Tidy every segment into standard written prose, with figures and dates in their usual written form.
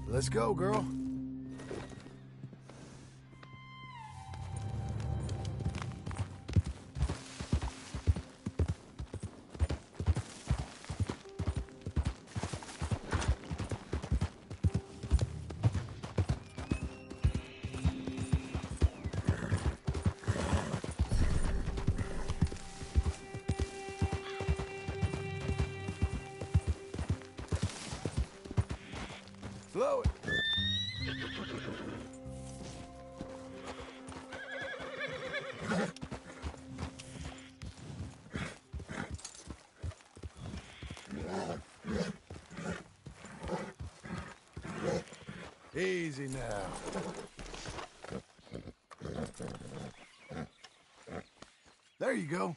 Let's go, girl. Slow it. Easy now. There you go.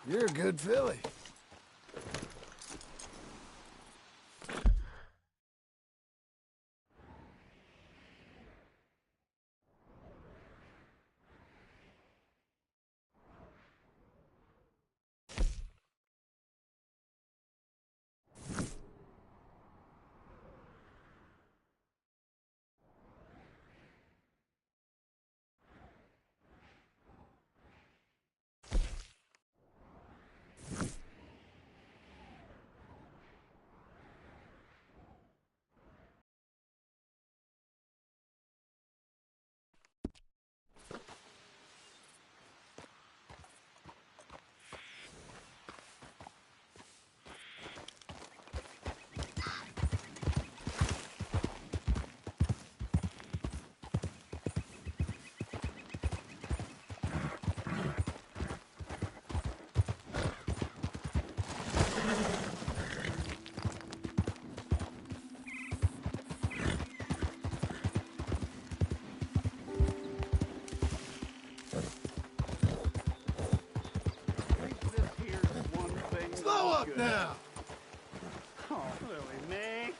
You're a good filly. Slow up now! Oh, Lily Mae.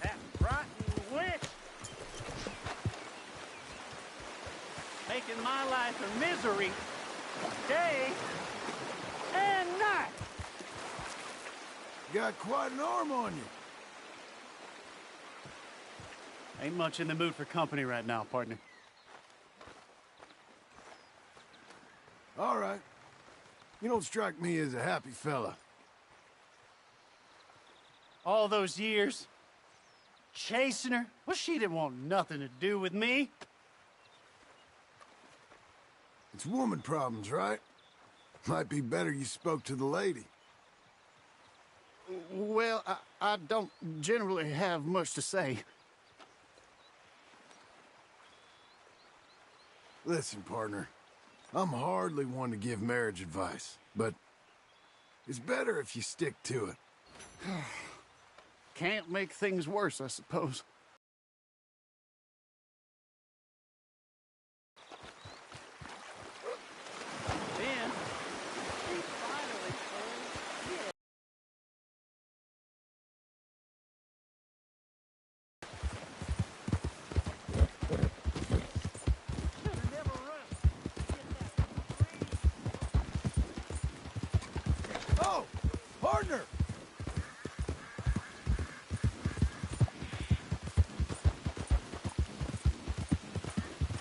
That rotten witch. Making my life a misery. Day and night. You got quite an arm on you. Ain't much in the mood for company right now, partner. All right. You don't strike me as a happy fella. All those years, chasing her. Well, she didn't want nothing to do with me. It's woman problems, right? Might be better you spoke to the lady. Well, I don't generally have much to say. Listen, partner. I'm hardly one to give marriage advice, but it's better if you stick to it. Can't make things worse, I suppose. Ben, he finally told you. Should've never rushed. Oh! Partner!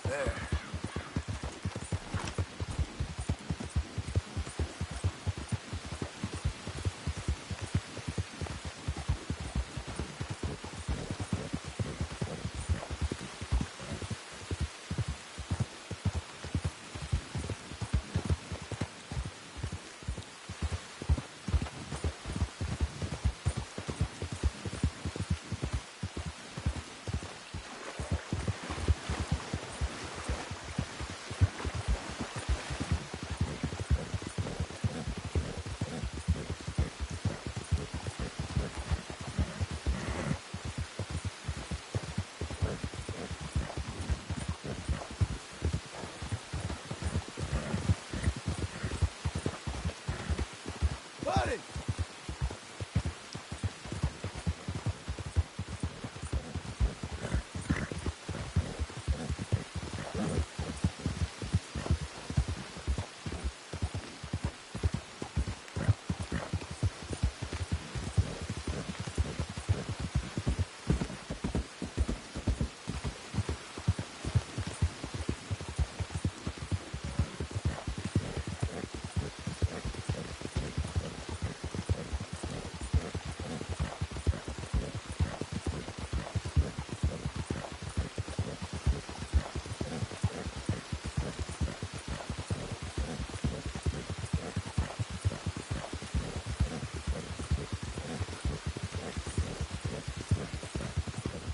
There. Buddy!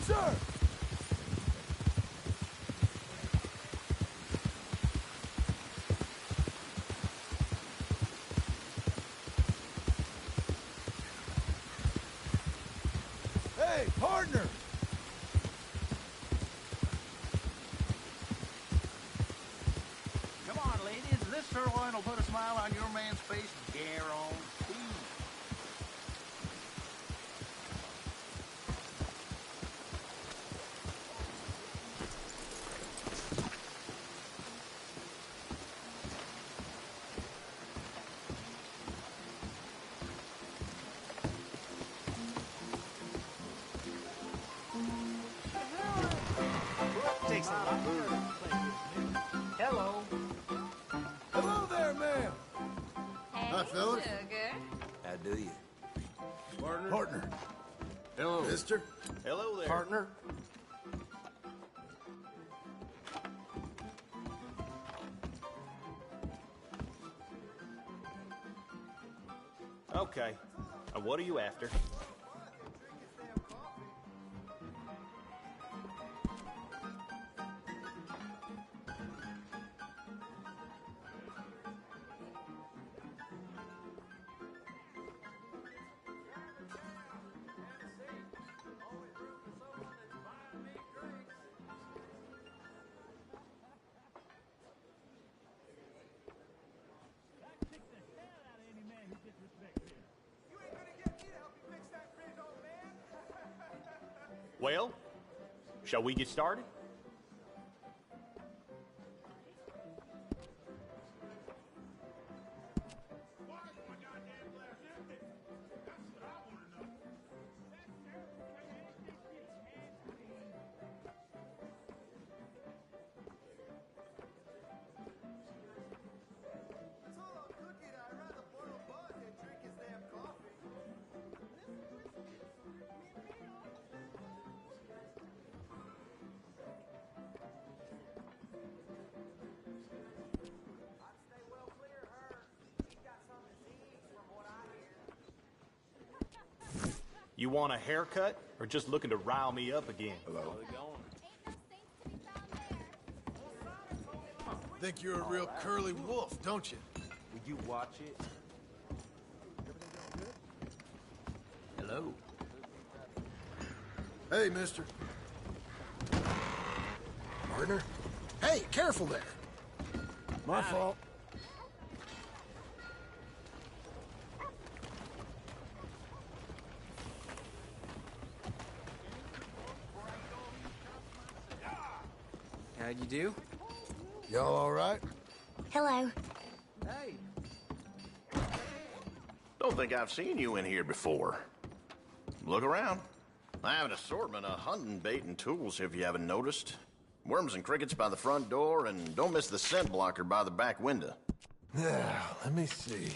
Sir! Hey, partner! Come on, ladies. This sirloin will put a smile on your man's face guaranteed. Takes a lot. Hello. Hello there, ma'am! Hey, Hi, fellas. sugar. How do you? Partner. Hello. Mister? Hello there. Partner. Okay. What are you after? Well, shall we get started? You want a haircut, or just looking to rile me up again? Hello. Think you're a real curly wolf, don't you? Would you watch it? Hello. Hey, mister. Partner? Hey, careful there. My fault. How'd you do? Y'all all right? Hello. Hey. Don't think I've seen you in here before. Look around. I have an assortment of hunting bait and tools if you haven't noticed. Worms and crickets by the front door, and don't miss the scent blocker by the back window. Yeah, let me see.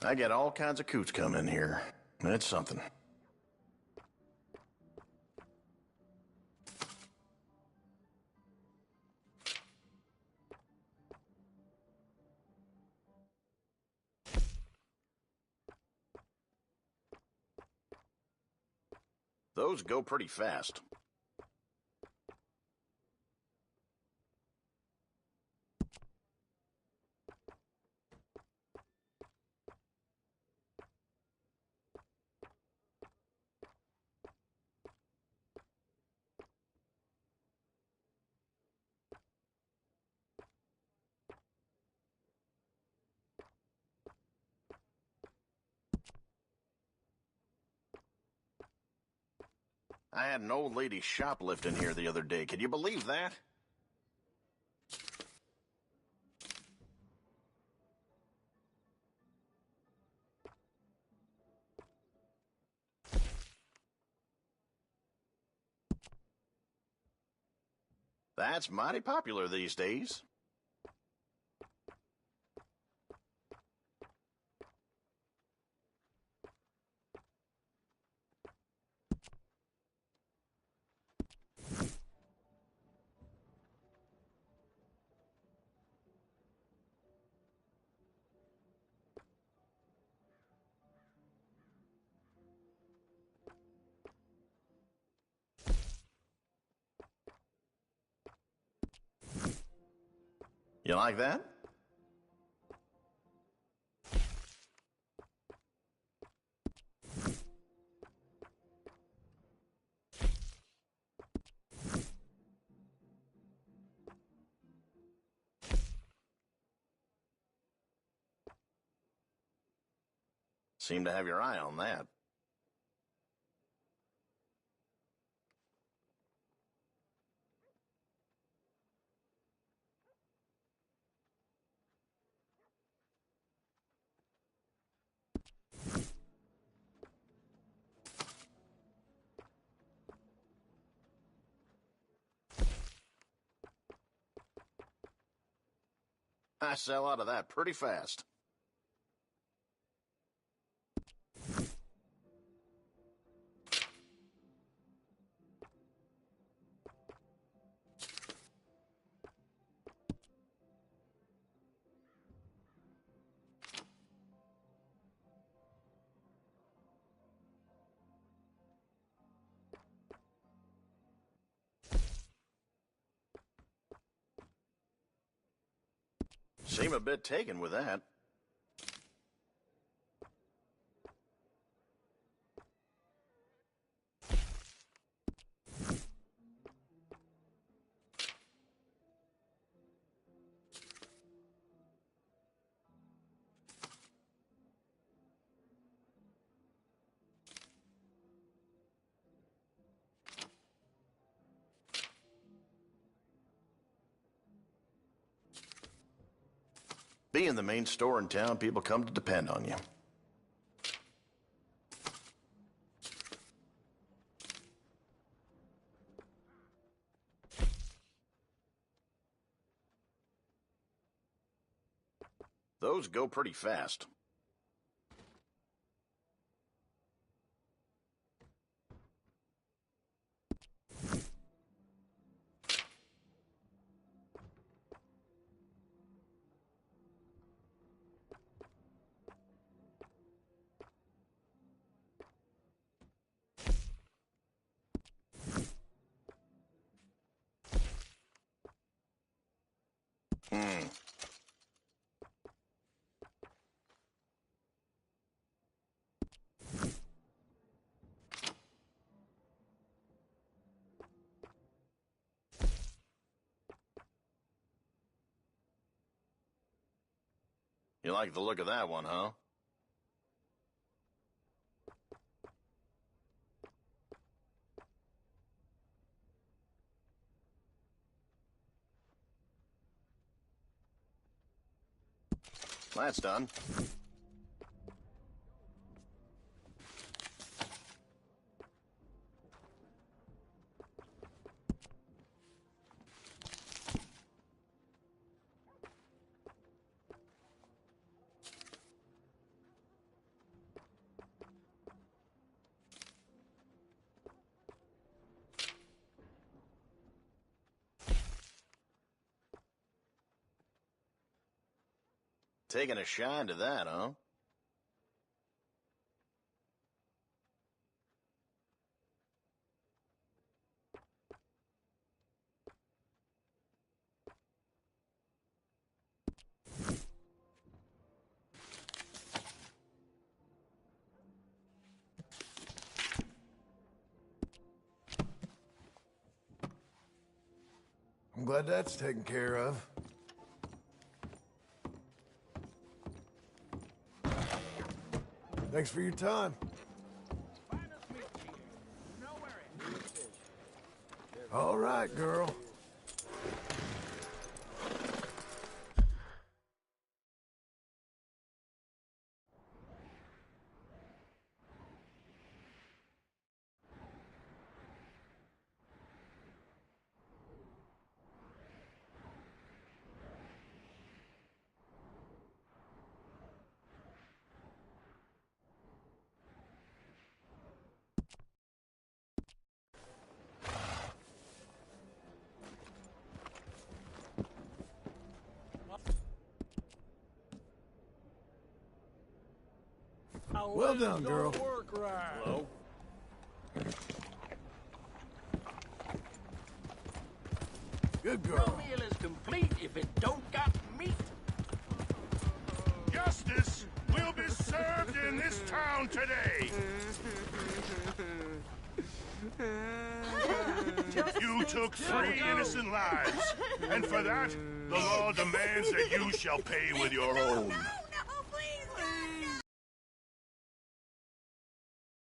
I get all kinds of coots come in here. It's something. Those go pretty fast. I had an old lady shoplifting here the other day. Can you believe that? That's mighty popular these days. You like that? Seem to have your eye on that. I sell out of that pretty fast. Seem a bit taken with that. Being the main store in town, people come to depend on you. Those go pretty fast. You like the look of that one, huh? That's done. Taking a shine to that, huh? I'm glad that's taken care of. Thanks for your time. All right, girl. Well done, girl. Hello? Good girl. Meal is complete if it don't got meat. Justice will be served in this town today. You took 3 innocent lives, and for that, the law demands that you shall pay with your own.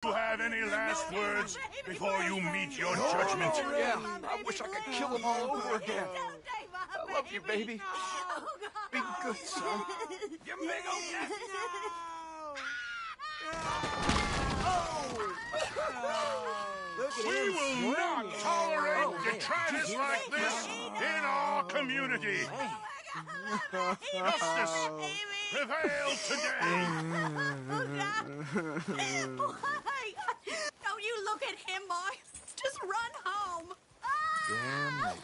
Do you have any last words before you meet your judgment? Yeah, I wish I could kill them all over again. I love you, baby. Be good, son. You big old We will not tolerate detritus like this in our community. Justice prevail today. Don't you look at him, boy. Just run home. Damn.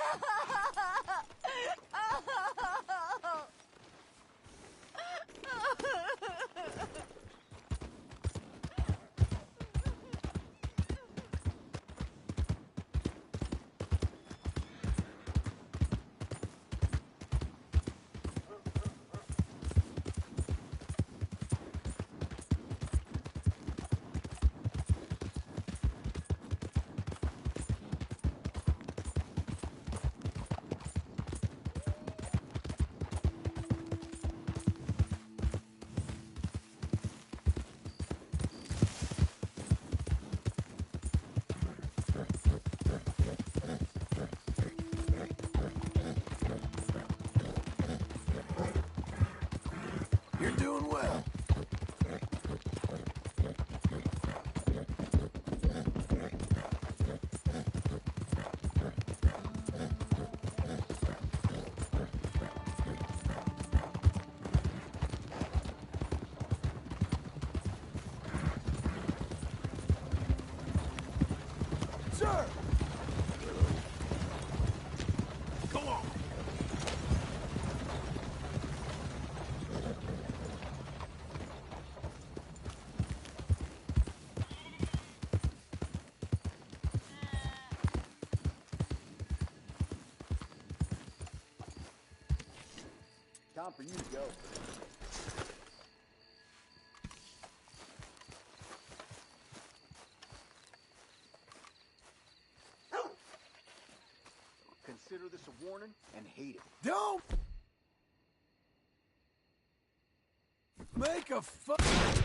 You're doing well. time for you to go. Consider this a warning and hate it. Don't make a fuss.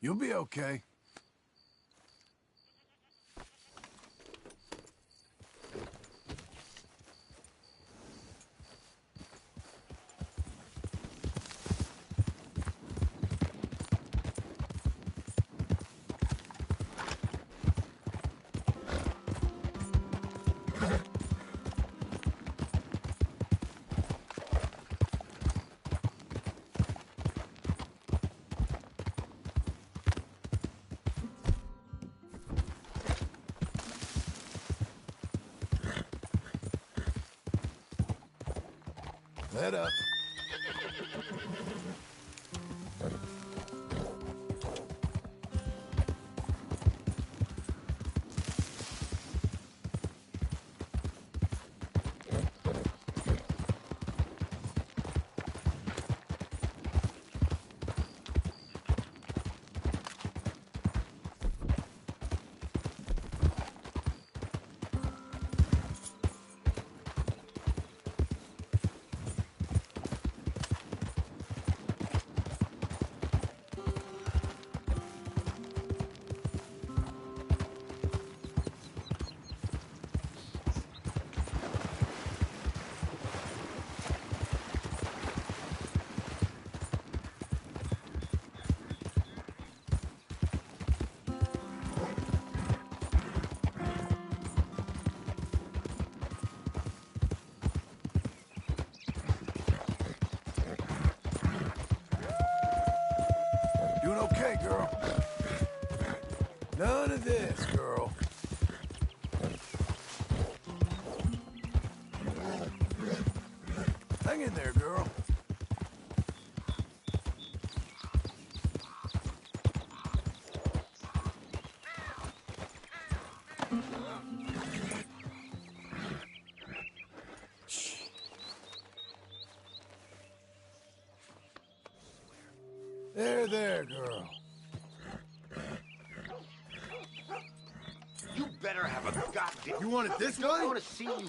You'll be okay. Head up. Doing okay, girl. None of this, girl. Hang in there, girl. There, girl. You better have a goddamn... You want it this way? I want to see you...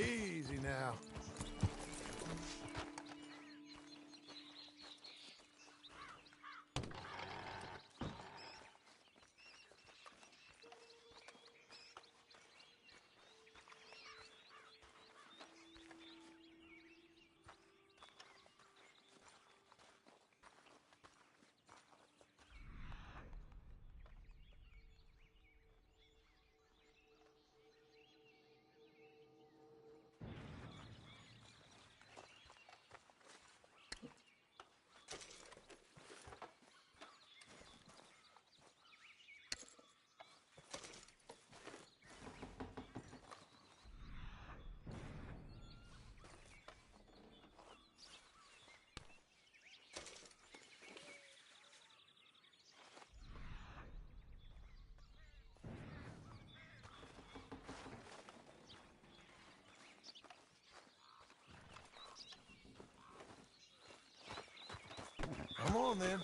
Easy now. Come on, then.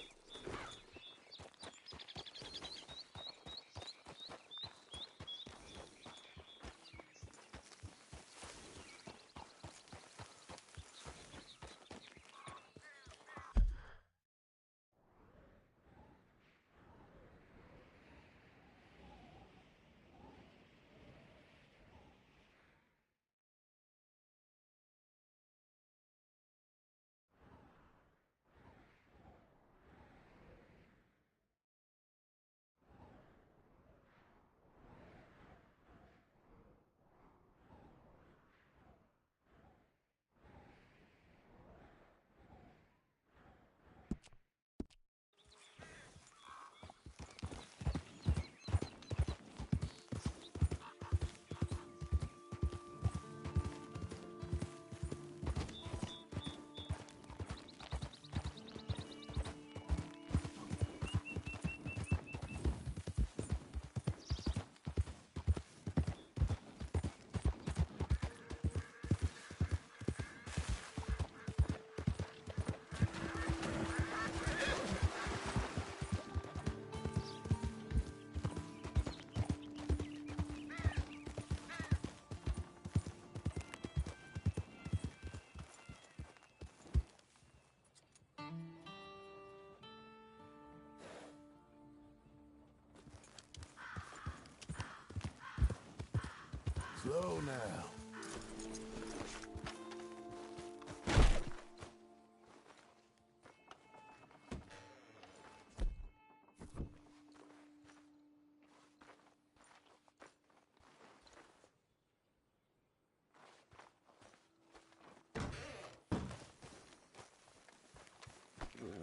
Slow now.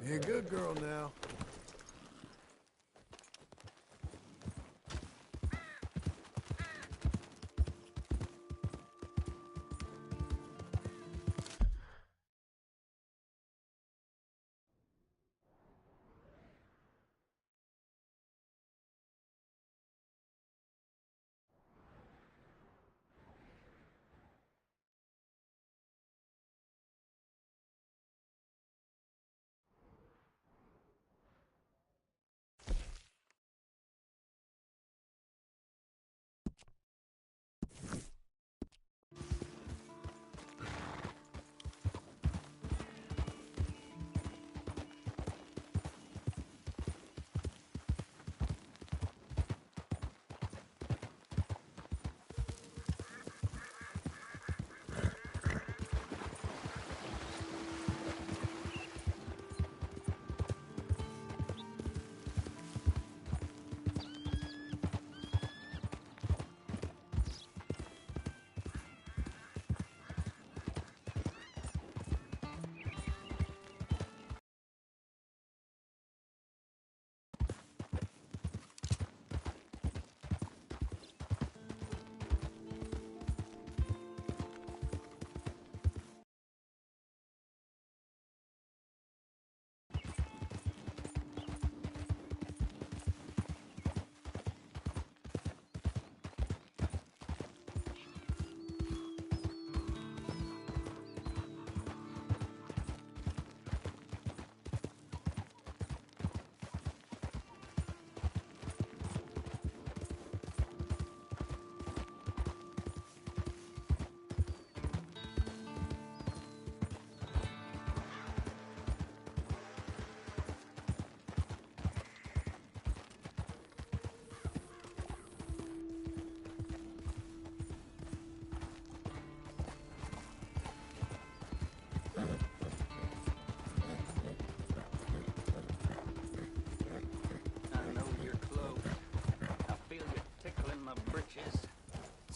You're a good girl now.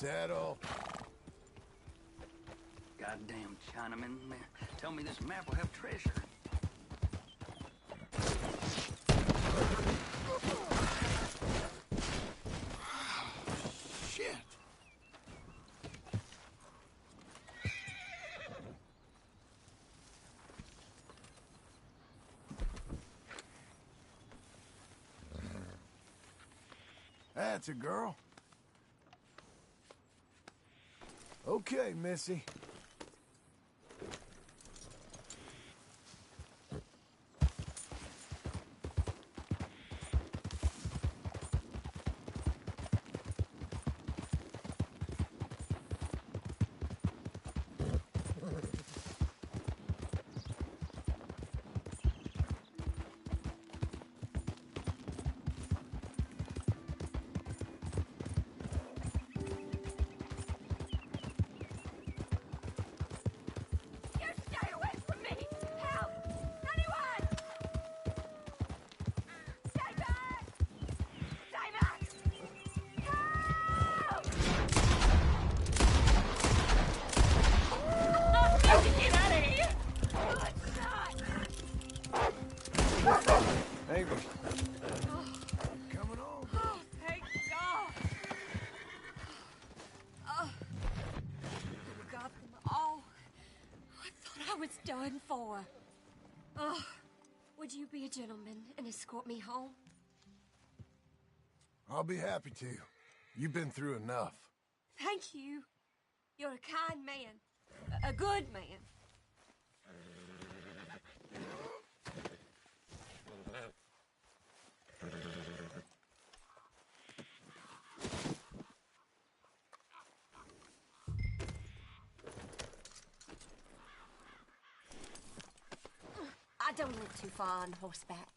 that all? Goddamn Chinaman. Tell me this map will have treasure. Shit! That's a girl. Okay, Missy. Amy. Coming on. Oh, thank God. Oh, you got them all. I thought I was done for. Oh, would you be a gentleman and escort me home? I'll be happy to. You've been through enough. Thank you. You're a kind man. A good man. I don't live too far on horseback.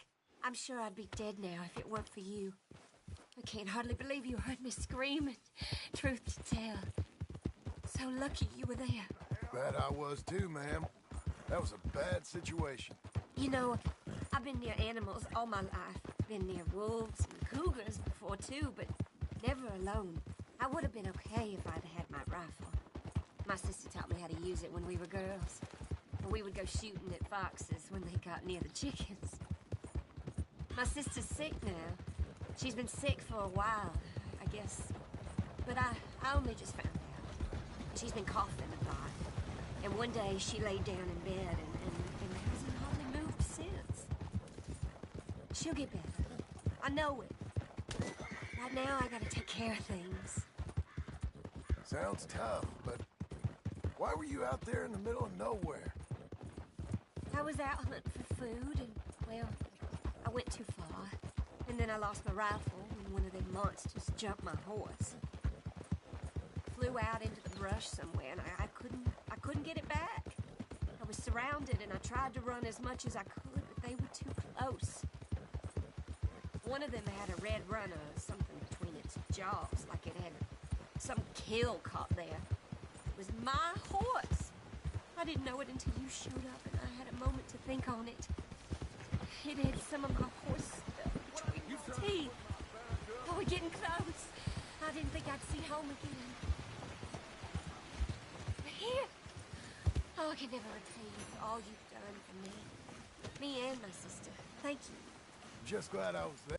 I'm sure I'd be dead now if it weren't for you. I can't hardly believe you heard me scream. And truth to tell, so lucky you were there. Glad I was too, ma'am. That was a bad situation. You know, I've been near animals all my life. Been near wolves and cougars before too, but never alone. I would have been okay if I'd had my rifle. My sister taught me how to use it when we were girls. We would go shooting at foxes when they got near the chickens. My sister's sick now. She's been sick for a while, I guess. But I only just found out. She's been coughing a lot. And one day she laid down in bed and hasn't hardly moved since. She'll get better. I know it. Right now I gotta take care of things. Sounds tough, but why were you out there in the middle of nowhere? I was out hunting for food, and, well, I went too far. And then I lost my rifle when one of them monsters jumped my horse. Flew out into the brush somewhere, and I couldn't get it back. I was surrounded, and I tried to run as much as I could, but they were too close. One of them had a red runner or something between its jaws, like it had some kill caught there. It was my horse. I didn't know it until you showed up, and I had a moment to think on it. It had some of my horse stuff between its teeth. Oh, we're getting close. I didn't think I'd see home again. Here. Oh, I can never repay you for all you've done for me. Me and my sister. Thank you. Just glad I was there.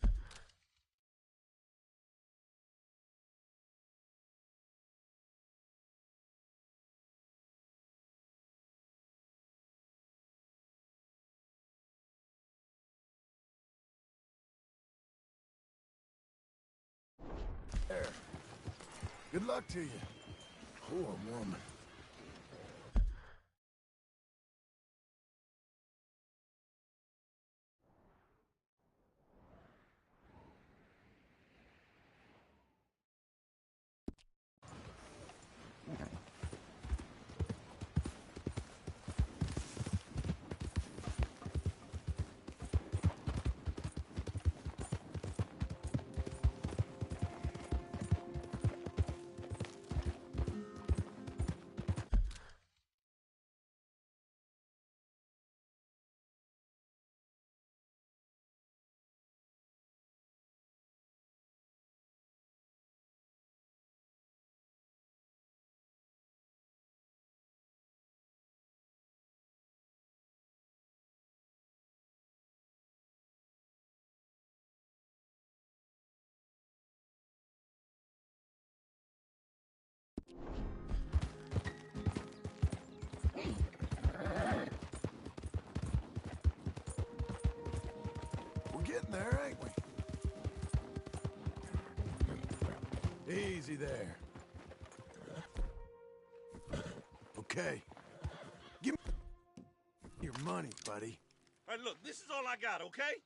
There. Good luck to you. Poor woman. Easy there. Okay. Give me your money, buddy. All right, look, this is all I got, okay?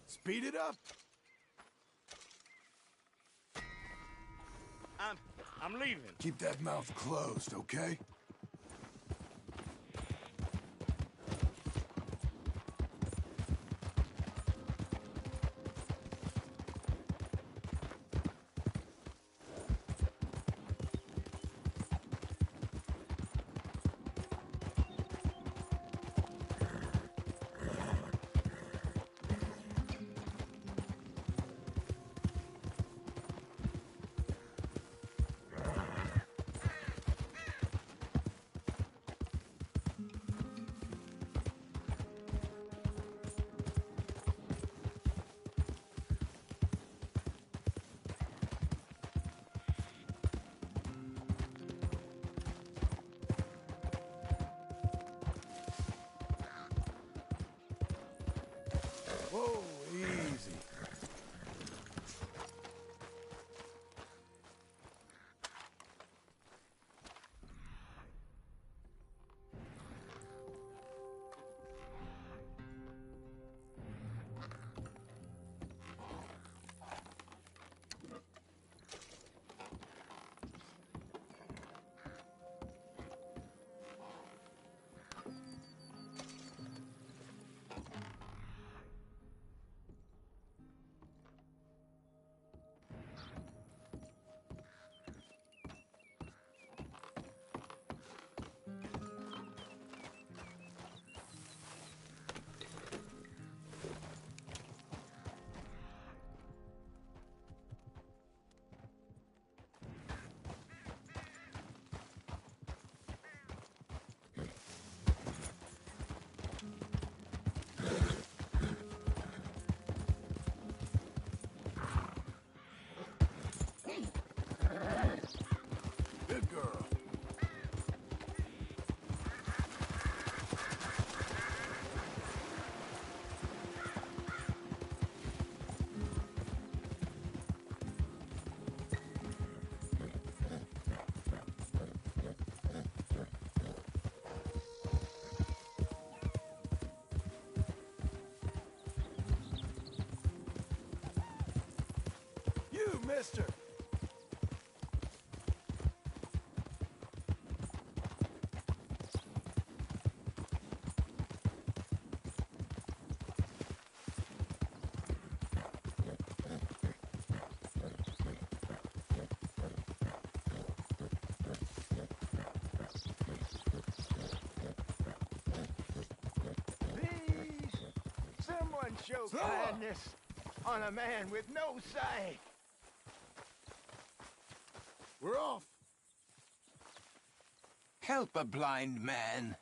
Speed it up. I'm leaving. Keep that mouth closed, okay? Whoa, easy. Good girl. You, mister. Please, someone show kindness on a man with no sight. We're off. Help a blind man.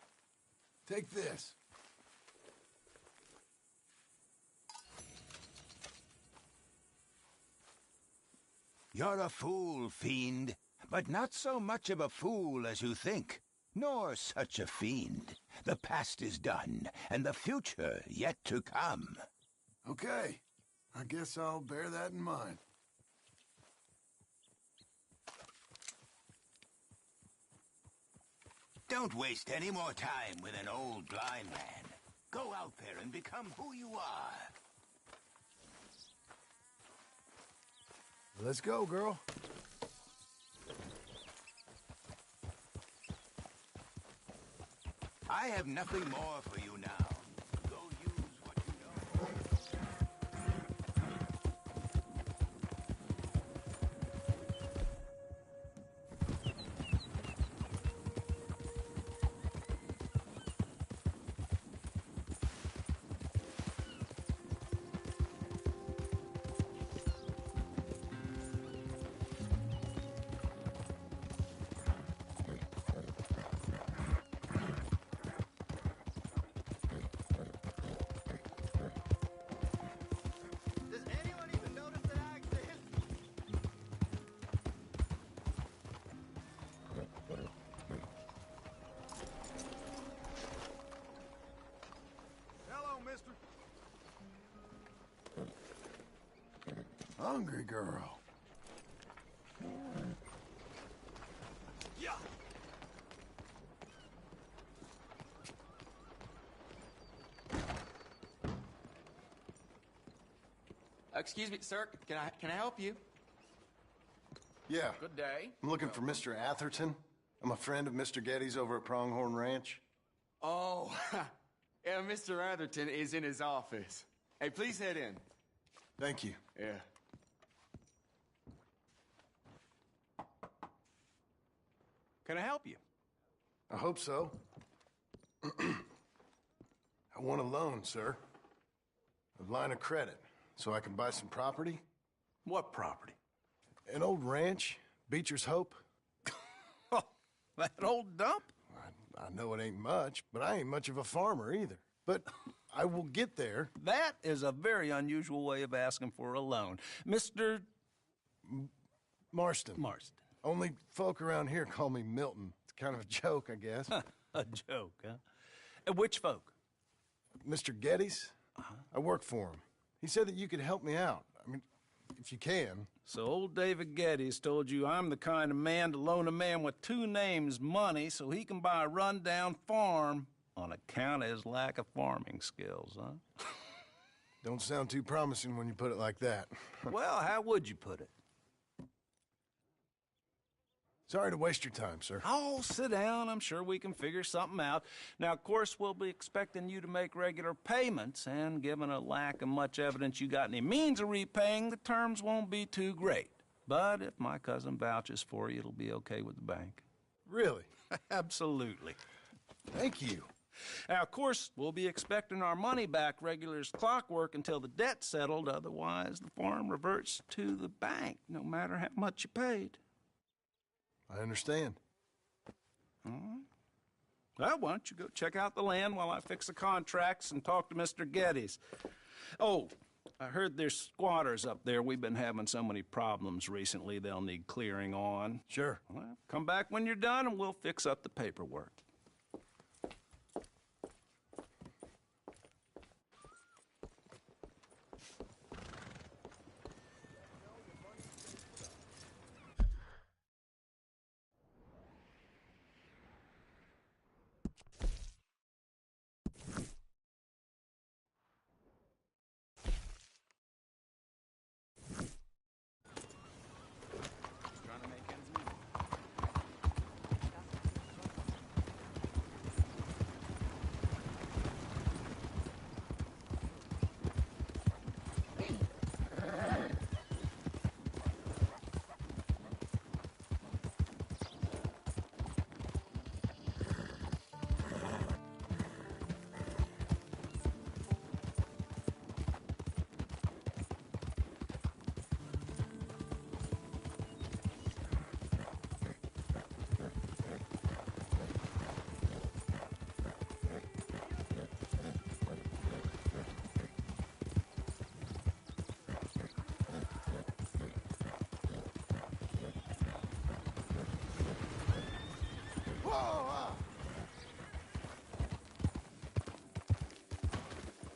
Take this. You're a fool, fiend, but not so much of a fool as you think, nor such a fiend. The past is done, and the future yet to come. Okay. I guess I'll bear that in mind. Don't waste any more time with an old blind man. Go out there and become who you are. Let's go, girl. I have nothing more for you now. Go use what you know. Hungry girl. Excuse me, sir. Can I help you? Yeah. Good day. I'm looking for Mr. Atherton. I'm a friend of Mr. Getty's over at Pronghorn Ranch. Oh, yeah, Mr. Atherton is in his office. Hey, please head in. Thank you. Yeah. Can I help you? I hope so. I want a loan, sir. A line of credit, so I can buy some property. What property? An old ranch, Beecher's Hope. That old dump? I know it ain't much, but I ain't much of a farmer either. But I will get there. That is a very unusual way of asking for a loan. Mr. Marston. Marston. Only folk around here call me Milton. It's kind of a joke, I guess. A joke, huh? And which folk? Mr. Getty's. I work for him. He said that you could help me out. I mean, if you can. So old David Getty's told you I'm the kind of man to loan a man with two names money so he can buy a rundown farm on account of his lack of farming skills, huh? Don't sound too promising when you put it like that. Well, how would you put it? Sorry to waste your time, sir. Oh, sit down. I'm sure we can figure something out. Now, of course, we'll be expecting you to make regular payments, and given a lack of much evidence you got any means of repaying, the terms won't be too great. But if my cousin vouches for you, it'll be okay with the bank. Really? Absolutely. Thank you. Now, of course, we'll be expecting our money back regular as clockwork until the debt's settled. Otherwise, the farm reverts to the bank, no matter how much you paid. I understand. All right. Well, why don't you go check out the land while I fix the contracts and talk to Mr. Getty's. Oh, I heard there's squatters up there. We've been having so many problems recently, they'll need clearing on. Sure. Well, come back when you're done and we'll fix up the paperwork.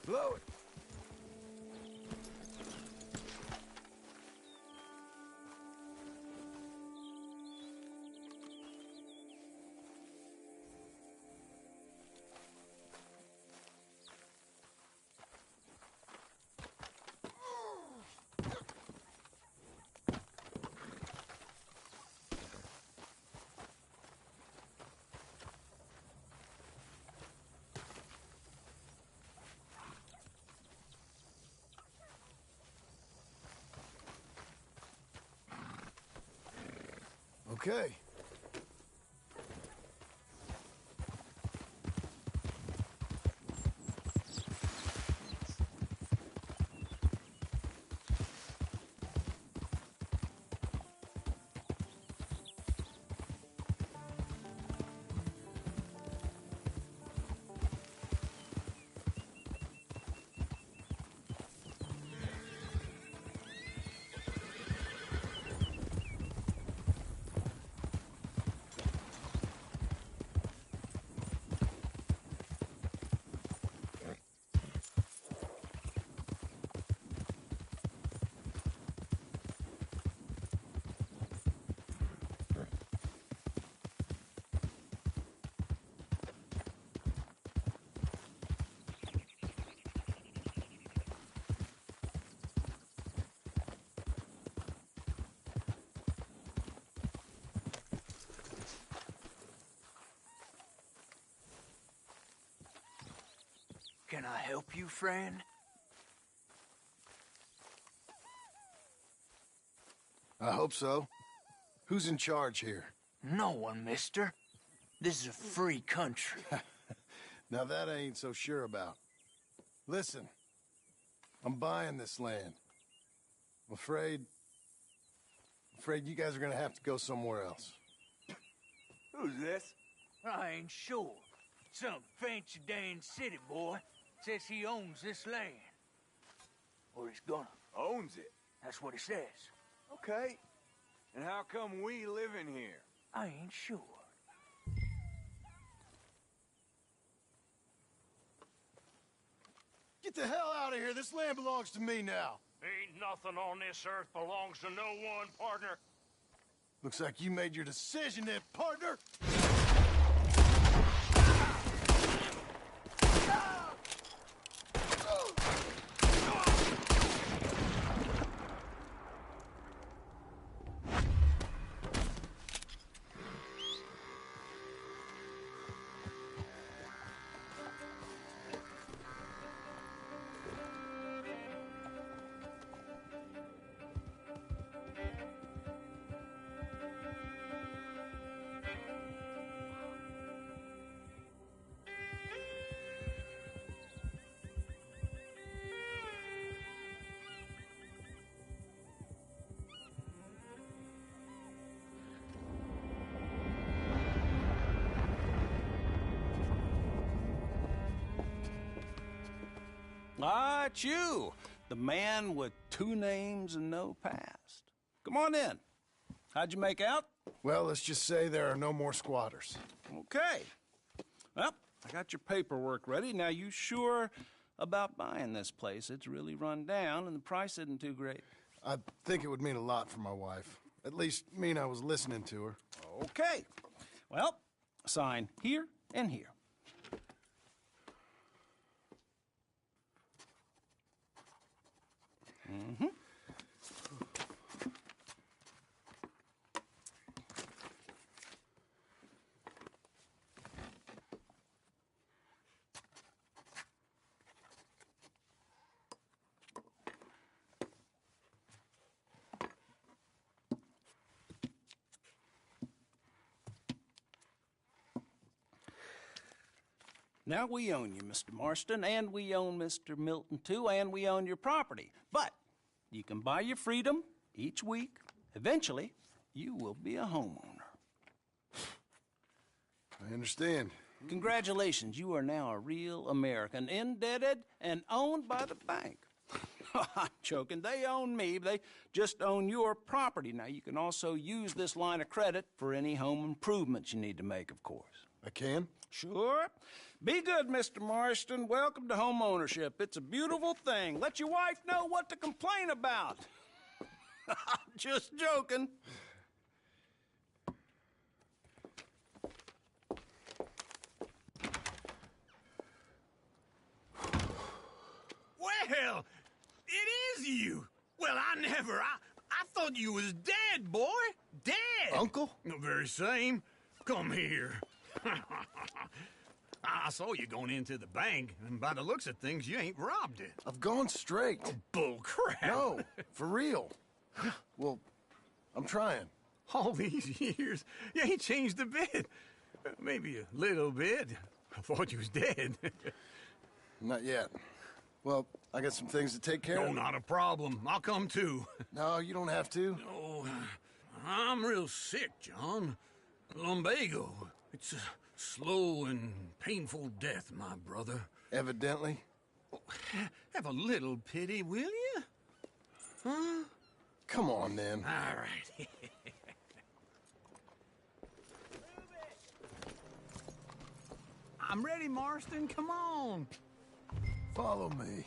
Blow it. Okay. Can I help you, friend? I hope so. Who's in charge here? No one, mister. This is a free country. Now that I ain't so sure about. Listen, I'm buying this land. I'm afraid you guys are gonna have to go somewhere else. Who's this? I ain't sure. Some fancy Dan city boy says he owns this land. Or he's gonna. Owns it? That's what he says. Okay. And how come we live in here? I ain't sure. Get the hell out of here. This land belongs to me now. Ain't nothing on this earth belongs to no one, partner. Looks like you made your decision then, partner. Ah, it's you, the man with 2 names and no past. Come on in. How'd you make out? Well, let's just say there are no more squatters. Okay. Well, I got your paperwork ready. Now, you sure about buying this place? It's really run down, and the price isn't too great. I think it would mean a lot for my wife. At least mean I was listening to her. Okay. Well, sign here and here. Mm-hmm. Now, we own you, Mr. Marston, and we own Mr. Milton, too, and we own your property. But you can buy your freedom each week. Eventually, you will be a homeowner. I understand. Congratulations, you are now a real American, indebted and owned by the bank. I'm joking. They own me. They just own your property. Now, you can also use this line of credit for any home improvements you need to make, of course. I can? Sure. Be good, Mr. Marston. Welcome to home ownership. It's a beautiful thing. Let your wife know what to complain about. Just joking. Well, it is you. Well, I thought you was dead, boy. Dead. Uncle? The very same. Come here. I saw you going into the bank, and by the looks of things, you ain't robbed it. I've gone straight. Oh, bull crap. No, for real. Well, I'm trying. All these years, you ain't changed a bit. Maybe a little bit. I thought you was dead. Not yet. Well, I got some things to take care No, of. not a problem. I'll come too. No, you don't have to. Oh, I'm real sick, John. Lumbago. It's a slow and painful death, my brother. Evidently. Have a little pity, will you? Huh? Come on, then. All right. I'm ready, Marston. Come on. Follow me.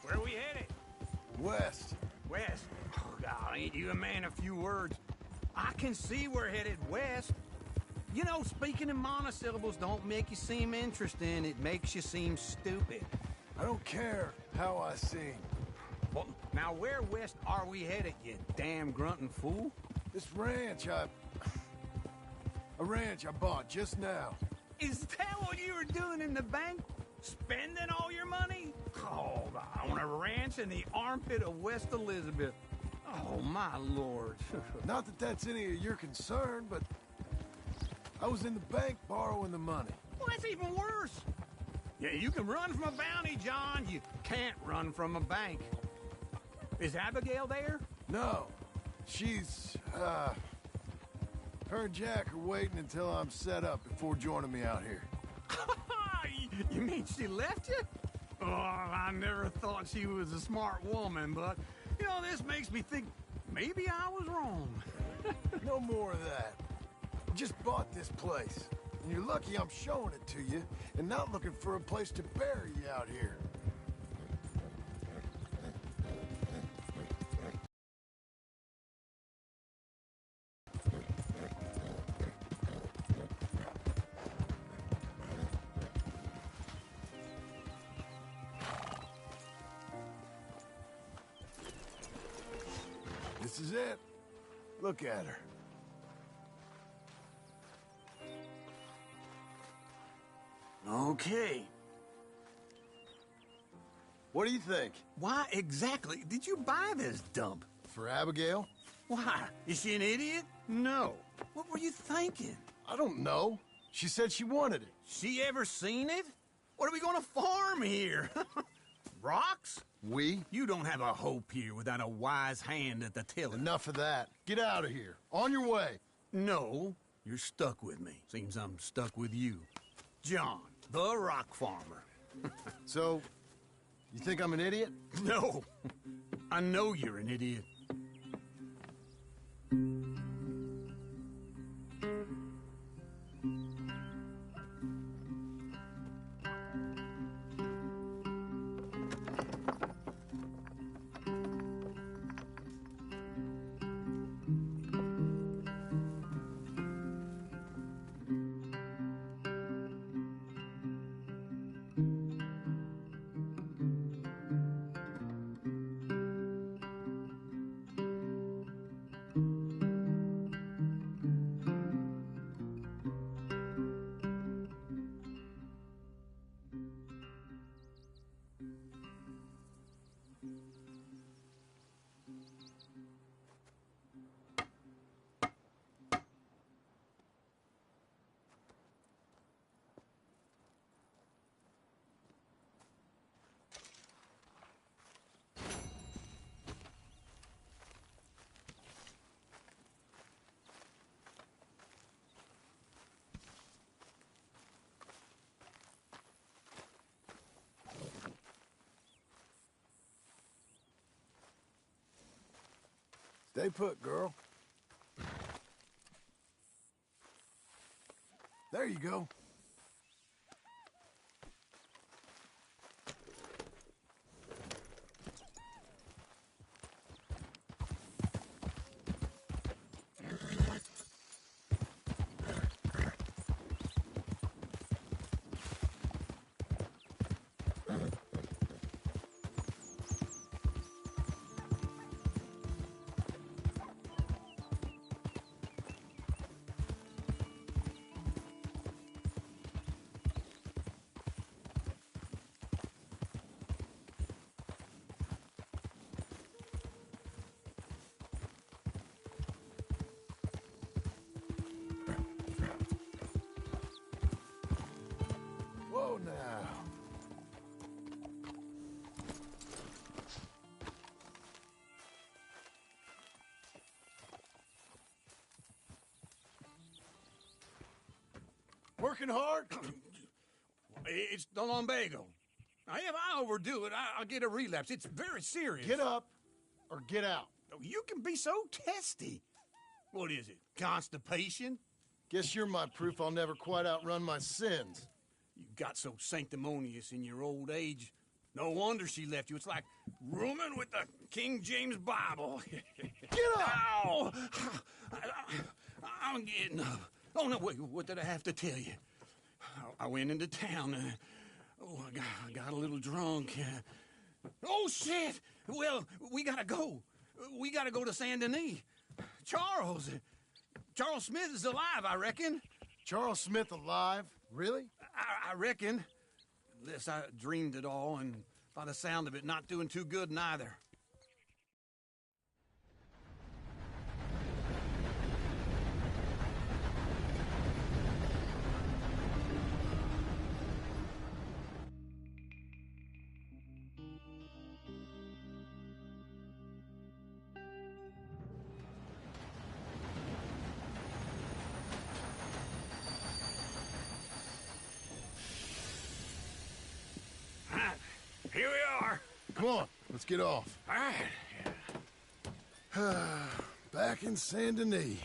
Where are we headed? West. West? Oh, God, ain't you a man of few words? I can see we're headed west. You know, speaking in monosyllables don't make you seem interesting. It makes you seem stupid. I don't care how I sing. Well, now where west are we headed, you damn grunting fool? This ranch a ranch I bought just now. Is that what you were doing in the bank? Spending all your money? Oh, on a ranch in the armpit of West Elizabeth. Oh, my lord. Not that that's any of your concern, but I was in the bank borrowing the money. Well, that's even worse. Yeah, you can run from a bounty, John. You can't run from a bank. Is Abigail there? No. She's, her and Jack are waiting until I'm set up before joining me out here. You mean she left you? Oh, I never thought she was a smart woman, but, you know, this makes me think maybe I was wrong. No more of that. I just bought this place, and you're lucky I'm showing it to you and not looking for a place to bury you out here. This is it. Look at her. Okay. What do you think? Why exactly did you buy this dump? For Abigail? Why? Is she an idiot? No. What were you thinking? I don't know. She said she wanted it. She ever seen it? What are we gonna farm here? Rocks? We? You don't have a hope here without a wise hand at the tiller. Enough of that. Get out of here. On your way. No, you're stuck with me. Seems I'm stuck with you. John, the rock farmer. So, you think I'm an idiot? No. I know you're an idiot. Stay put, girl. There you go. Whoa now. Working hard? It's the lumbago. Now, if I overdo it, I'll get a relapse. It's very serious. Get up or get out. You can be so testy. What is it, constipation? Guess you're my proof I'll never quite outrun my sins. You got so sanctimonious in your old age. No wonder she left you. It's like rooming with the King James Bible. Get up! Ow! I'm getting up. Oh, no, wait, what did I have to tell you? I went into town. Oh, I got a little drunk. Oh, shit! Well, we gotta go. We gotta go to Saint Denis. Charles Smith is alive, I reckon. Charles Smith alive? Really? I reckon. Unless I dreamed it all, and by the sound of it, not doing too good neither. Here we are. Come on, let's get off. All right. Back in Saint Denis.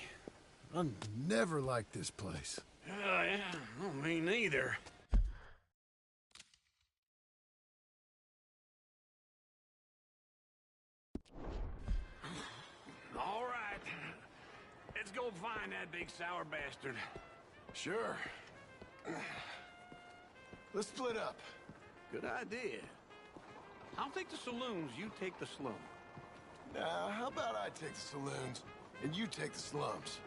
I never liked this place. Yeah, well, me neither. All right. Let's go find that big sour bastard. Sure. Let's split up. Good idea. I'll take the saloons, you take the slums. Now, how about I take the saloons, and you take the slums?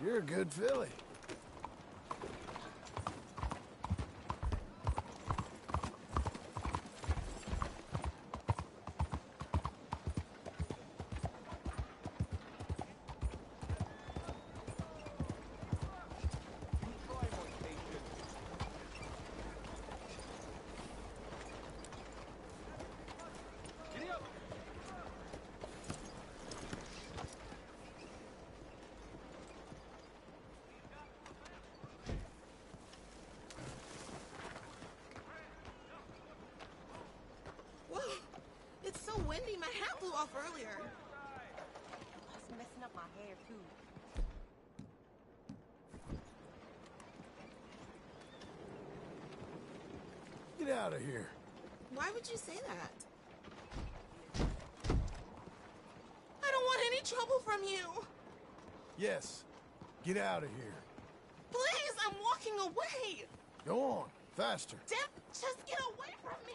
You're a good filly. It's so windy, my hat blew off earlier. It's messing up my hair, too. Get out of here. Why would you say that? I don't want any trouble from you. Yes. Get out of here. Please, I'm walking away. Go on. Faster. Damn, just get away from me.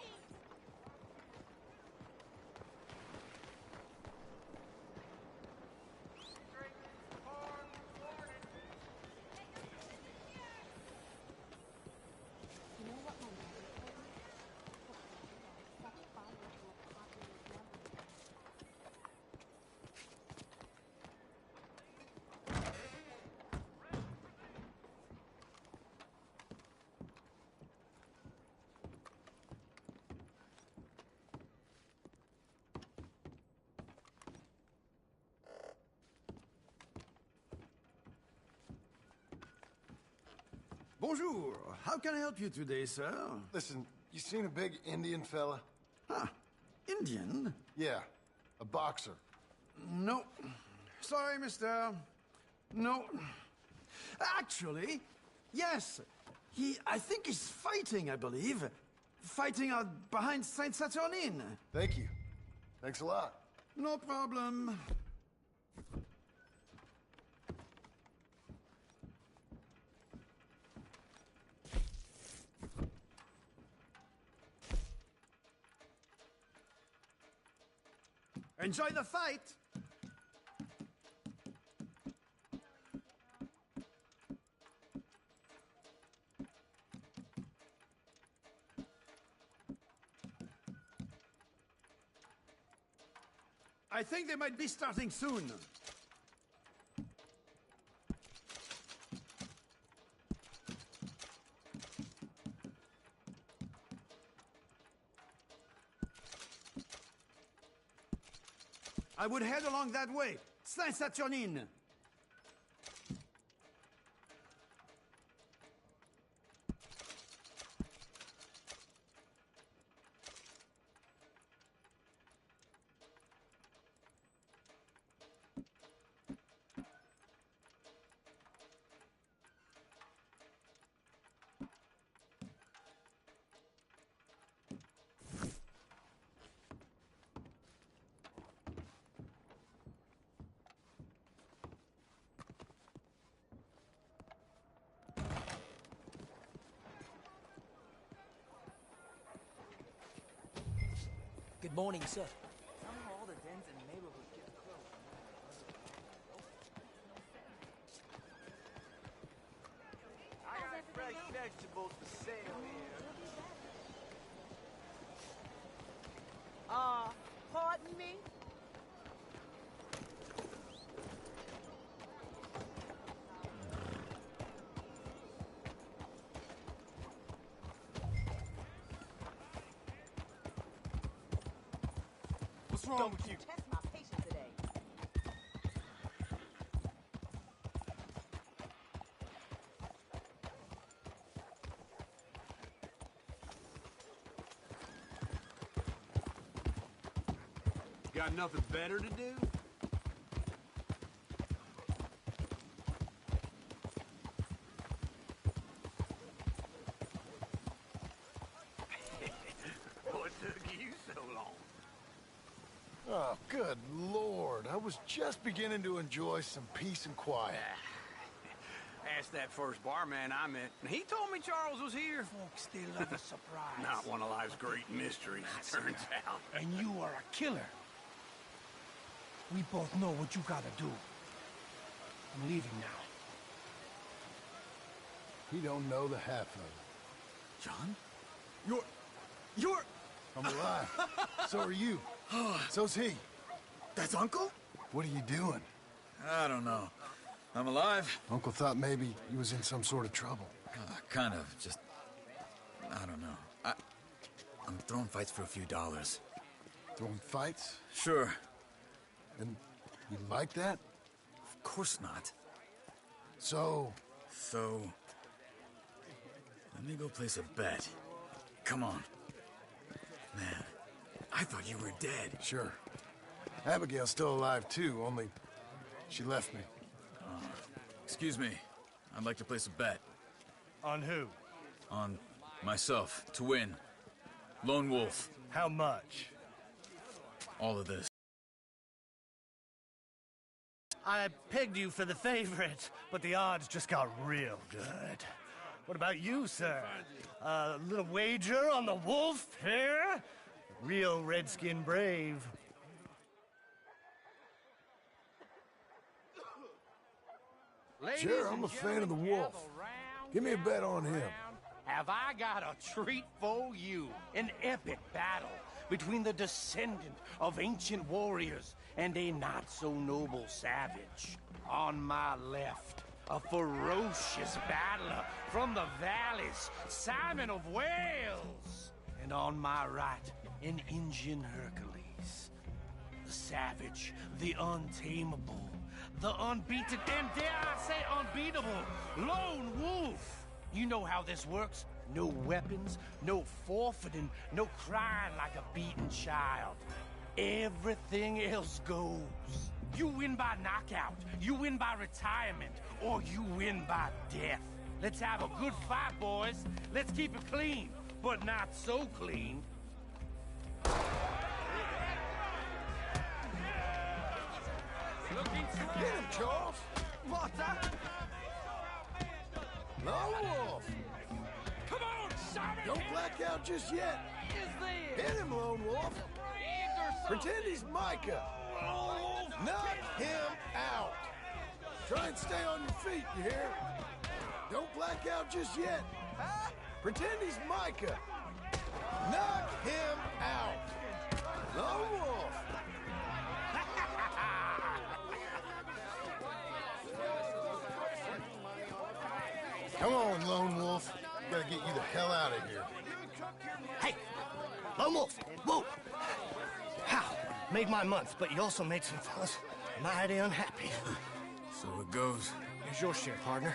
Bonjour. How can I help you today, sir? Listen, you seen a big Indian fella? Huh. Indian? Yeah, a boxer. No. Sorry, mister. No. Actually, yes. I think he's fighting, I believe. Fighting out behind Saint Saturnin. Thank you. Thanks a lot. No problem. Enjoy the fight! I think they might be starting soon. I would head along that way. Saint-Saturnine. Good morning, sir. Somehow all the dens in the neighborhood get closed. I got fresh vegetables for sale here. Pardon me? What's wrong with you? Test my patience today. Got nothing better to do? What took you so long? Oh, good Lord. I was just beginning to enjoy some peace and quiet. Asked that first barman I met, and he told me Charles was here. Folks, they love a surprise. Not one of life's great mysteries, it turns out. And you are a killer. We both know what you gotta do. I'm leaving now. He don't know the half of it. John? You're... I'm alive. So are you. So's he. That's Uncle? What are you doing? I don't know. I'm alive. Uncle thought maybe he was in some sort of trouble. Kind of. Just... I don't know. I'm throwing fights for a few dollars. Throwing fights? Sure. And you like that? Of course not. So, let me go place a bet. Come on. Man, I thought you were dead. Sure. Abigail's still alive, too, only she left me. Excuse me. I'd like to place a bet. On who? On myself, to win. Lone Wolf. How much? All of this. I pegged you for the favorite, but the odds just got real good. What about you, sir? A little wager on the wolf here? Real redskin brave. Sure, I'm a fan of the wolf. Give me a bet on him. Have I got a treat for you? An epic battle between the descendant of ancient warriors and a not-so-noble savage. On my left, a ferocious battler from the valleys, Simon of Wales. And on my right, an Indian Hercules. The savage, the untamable, the unbeaten, and dare I say unbeatable, Lone Wolf. You know how this works. No weapons, no forfeiting, no crying like a beaten child. Everything else goes. You win by knockout, you win by retirement, or you win by death. Let's have a good fight, boys. Let's keep it clean, but not so clean. Get him, Charles! Water! Lone Wolf! Come on, Simon! Don't black out just yet! Is there? Hit him, Lone Wolf! Pretend he's Micah! Knock him out! Try and stay on your feet, you hear? Don't black out just yet! Pretend he's Micah! Knock him out! Lone Wolf! Come on, Lone Wolf. Gotta get you the hell out of here. Hey! Lone Wolf! Whoa! How? made my month, but you also made some fellas mighty unhappy. So it goes. Here's your share, partner.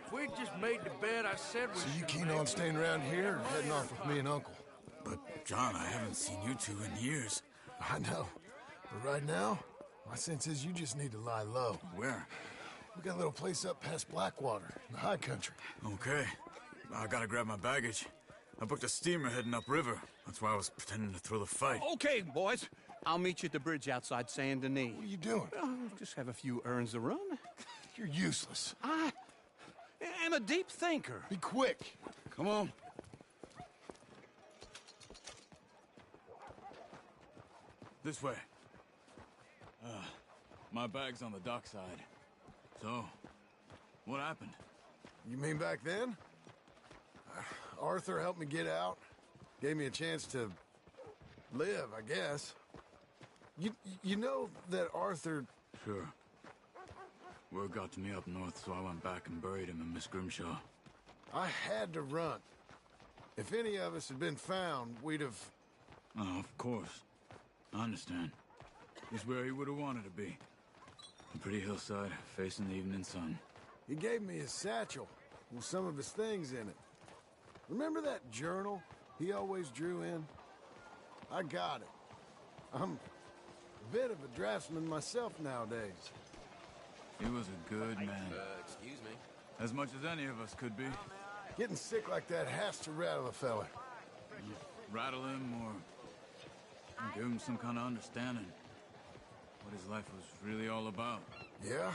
If we just made the bed I said we So you should keen make, on staying around here or heading off with me and Uncle? But, John, I haven't seen you two in years. I know. But right now, my sense is you just need to lie low. Where? We got a little place up past Blackwater, in the high country. Okay. I gotta grab my baggage. I booked a steamer heading upriver. That's why I was pretending to throw the fight. Okay, boys. I'll meet you at the bridge outside Saint Denis. What are you doing? Oh, just have a few errands to run. You're useless. I am a deep thinker. Be quick. Come on. This way. My bag's on the dockside. So, what happened? You mean back then? Arthur helped me get out. Gave me a chance to live, I guess. You know that Arthur... Sure. Word got to me up north, so I went back and buried him in Miss Grimshaw. I had to run. If any of us had been found, we'd have... Oh, of course. I understand. He's where he would have wanted to be. A pretty hillside, facing the evening sun. He gave me his satchel with some of his things in it. Remember that journal he always drew in? I got it. I'm a bit of a draftsman myself nowadays. He was a good man. Excuse me. As much as any of us could be. Getting sick like that has to rattle a fella. Rattle him or give him some kind of understanding. What his life was really all about. Yeah?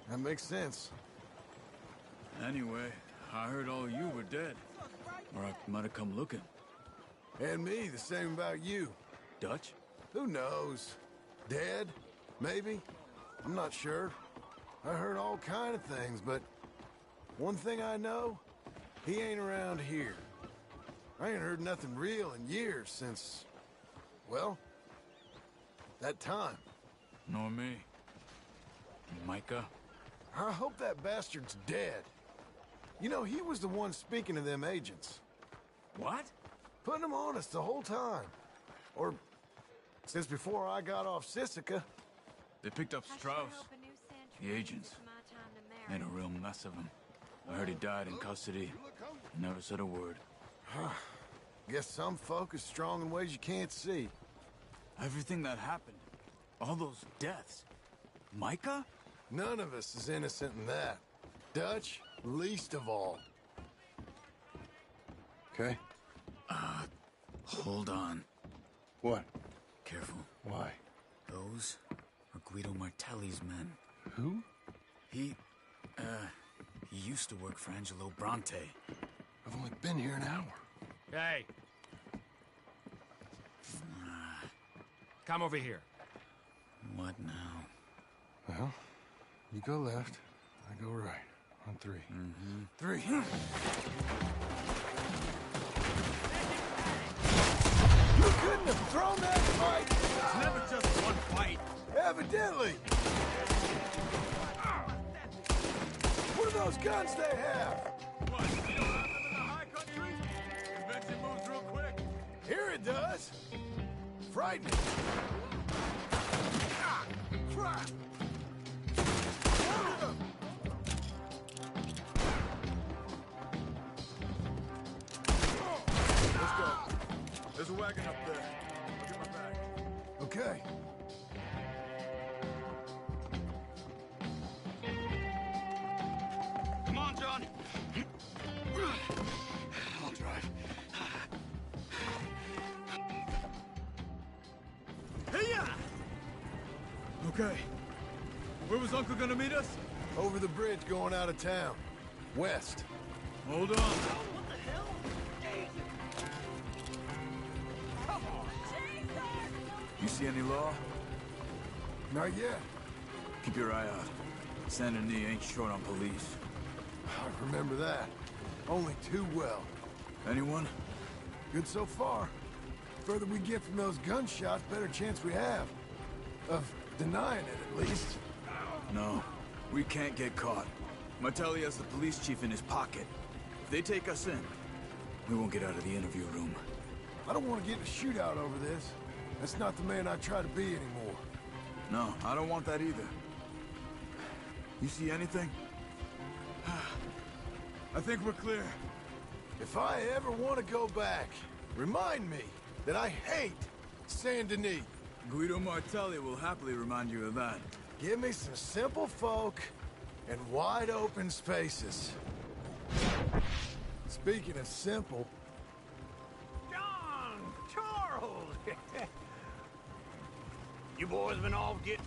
That makes sense. Anyway, I heard all you were dead. Or I might have come looking. And me, the same about you. Dutch? Who knows? Dead? Maybe? I'm not sure. I heard all kind of things, but one thing I know, he ain't around here. I ain't heard nothing real in years since, well, that time. Nor me. Micah? I hope that bastard's dead. You know, he was the one speaking to them agents. What? Putting them on us the whole time. Or since before I got off Sisika. They picked up Strauss. The agents. Made a real mess of him. I heard he died in custody. Never said a word. Guess some folk is strong in ways you can't see. Everything that happened. All those deaths. Micah? None of us is innocent in that. Dutch, least of all. Okay? Hold on. What? Careful. Why? Those are Guido Martelli's men. Who? He used to work for Angelo Bronte. I've only been here an hour. Hey. Come over here. What now? Well, you go left, I go right. On three. Mm-hmm. 3. You couldn't have thrown that fight! It's never just one fight. Evidently! What are those guns they have? What? You don't have them in the high country? Convention moves real quick. Here it does. Frightening. Ah, crap! Let's go. There's a wagon up there. I'll get my bag. Okay. Come on, John. I'll drive. Hey-ya! Okay. Where was Uncle gonna meet us? Over the bridge going out of town. West. Hold on. What the hell? You see any law? Not yet. Keep your eye out. Saint Denis ain't short on police. I remember that. Only too well. Anyone? Good so far. Further we get from those gunshots, better chance we have. Of denying it, at least. No. We can't get caught. Martelli has the police chief in his pocket. If they take us in, we won't get out of the interview room. I don't want to get in a shootout over this. That's not the man I try to be anymore. No, I don't want that either. You see anything? I think we're clear. If I ever want to go back, remind me that I hate Saint Denis. Guido Martelli will happily remind you of that. Give me some simple folk and wide open spaces. Speaking of simple... John! Charles! You boys been off getting...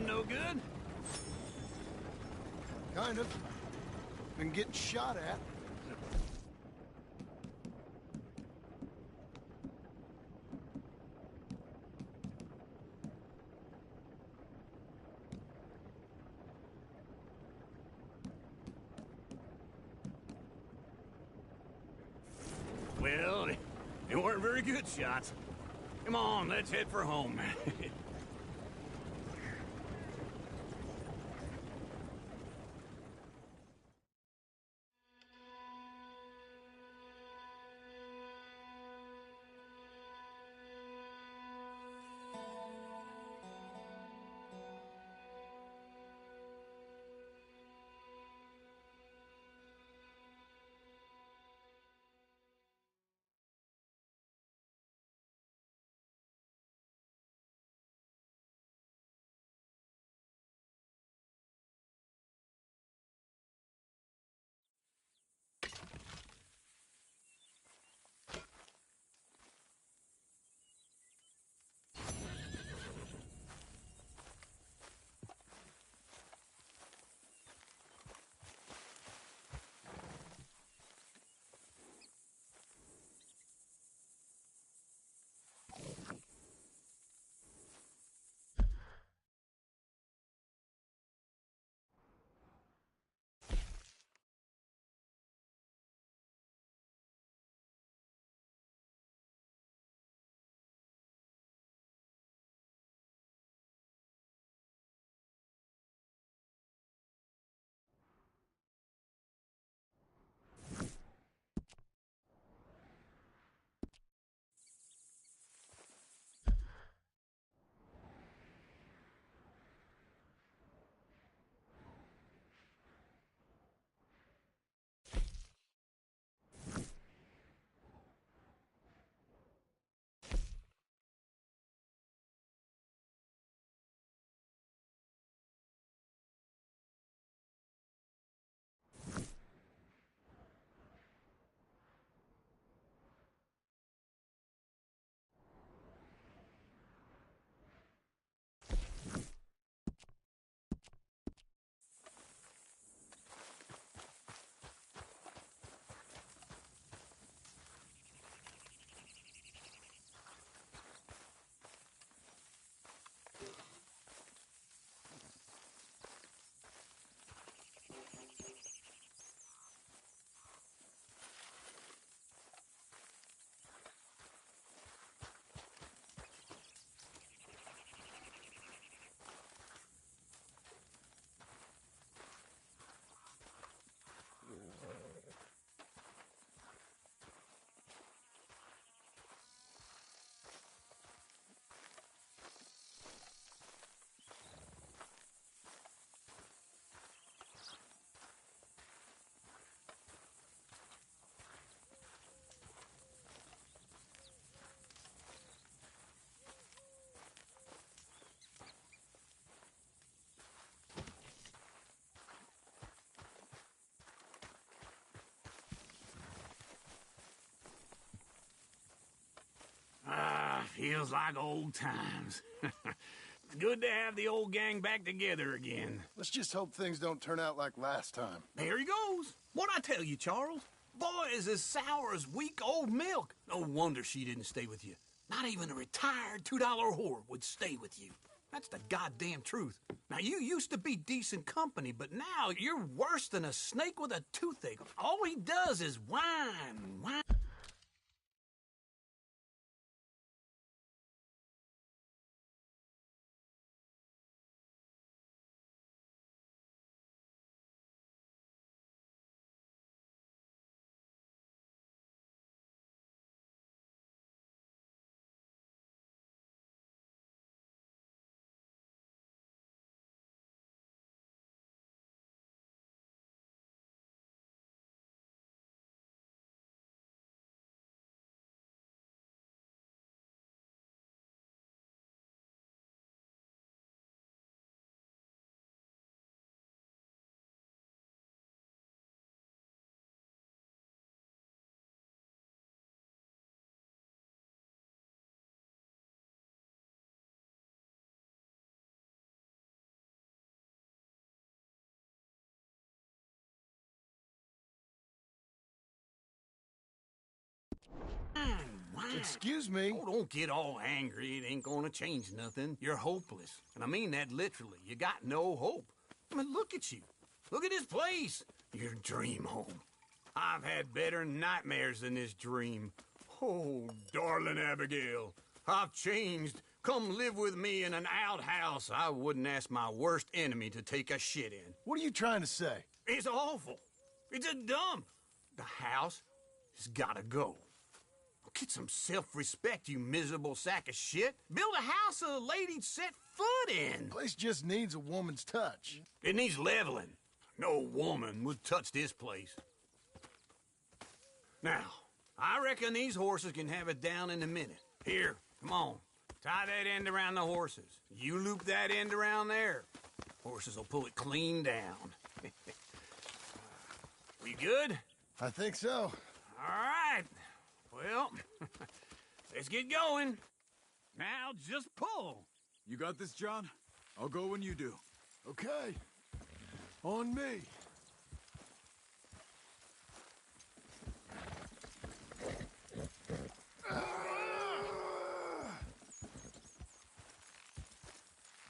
No good? Kind of. Been getting shot at. Well, they weren't very good shots. Come on, let's head for home. Feels like old times. It's good to have the old gang back together again. Let's just hope things don't turn out like last time. There he goes. What'd I tell you, Charles? Boy is as sour as week-old milk. No wonder she didn't stay with you. Not even a retired $2 whore would stay with you. That's the goddamn truth. Now, you used to be decent company, but now you're worse than a snake with a toothache. All he does is whine. Excuse me? Oh, don't get all angry. It ain't gonna change nothing. You're hopeless. And I mean that literally. You got no hope. I mean, look at you. Look at this place. Your dream home. I've had better nightmares than this dream. Oh, darling Abigail, I've changed. Come live with me in an outhouse I wouldn't ask my worst enemy to take a shit in. What are you trying to say? It's awful. It's a dump. The house has gotta go. Get some self-respect, you miserable sack of shit. Build a house a lady'd set foot in. The place just needs a woman's touch. It needs leveling. No woman would touch this place. Now, I reckon these horses can have it down in a minute. Here, come on. Tie that end around the horses. You loop that end around there. Horses will pull it clean down. We good? I think so. All right. Well, let's get going. Now, just pull. You got this, John? I'll go when you do. Okay. On me.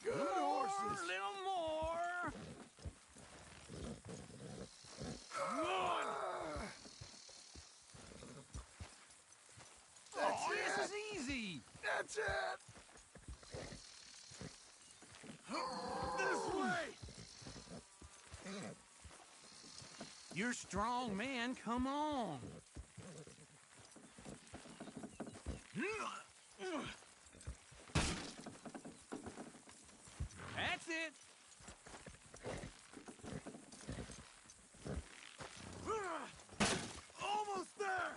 Good horses. A little more. Good. That's it. This is easy. That's it. This way. You're strong, man. Come on. That's it. Almost there.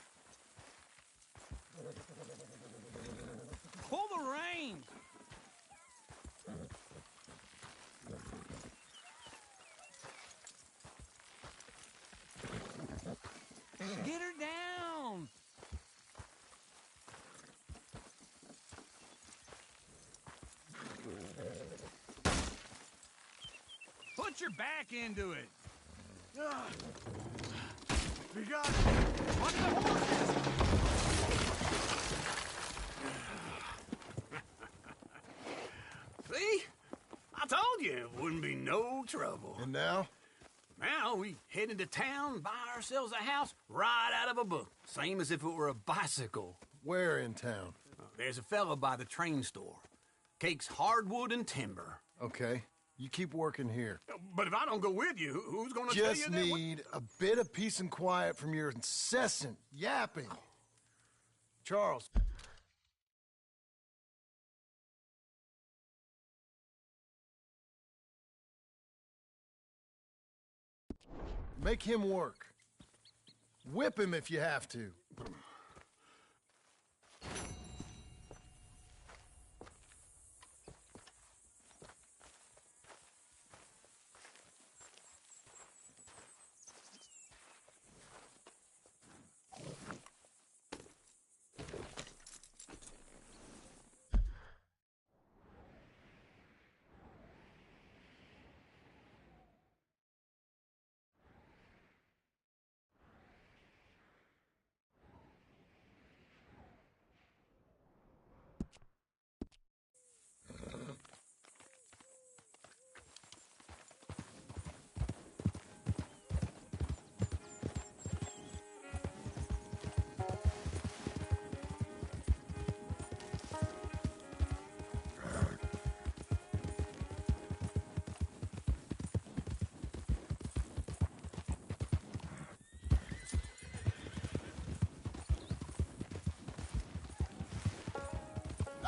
Pull the reins. Get her down. Put your back into it. We got it. Watch the horses. See? I told you it wouldn't be no trouble. And now? Now we head into town, buy ourselves a house right out of a book. Same as if it were a bicycle. Where in town? There's a fella by the train store. Cakes hardwood and timber. Okay. You keep working here. But if I don't go with you, who's gonna tell you that? Just need a bit of peace and quiet from your incessant yapping. Charles. Make him work. Whip him if you have to.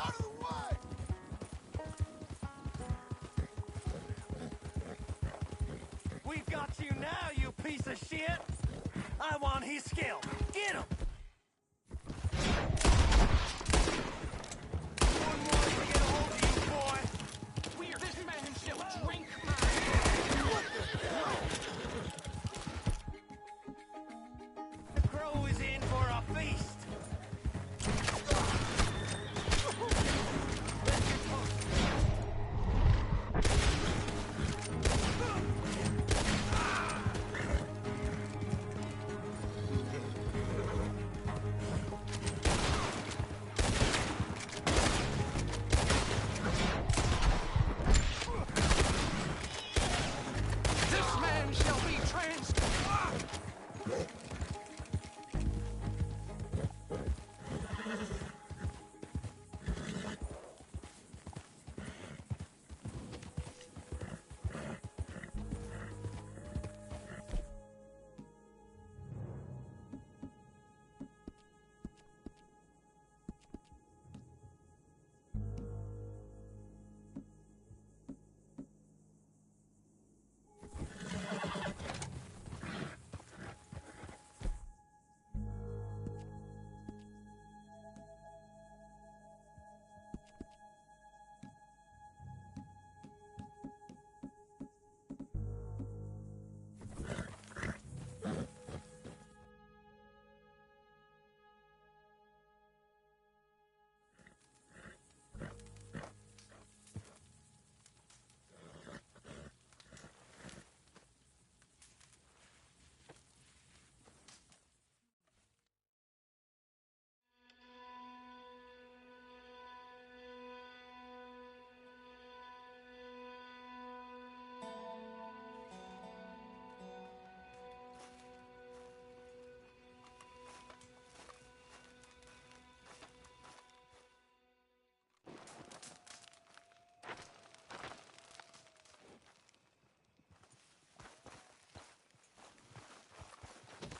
Out of the way! We've got you now, you piece of shit! I want his skill. Get him! One more to get a hold of you, boy! Weird, this man shall drink The crow is in for a feast!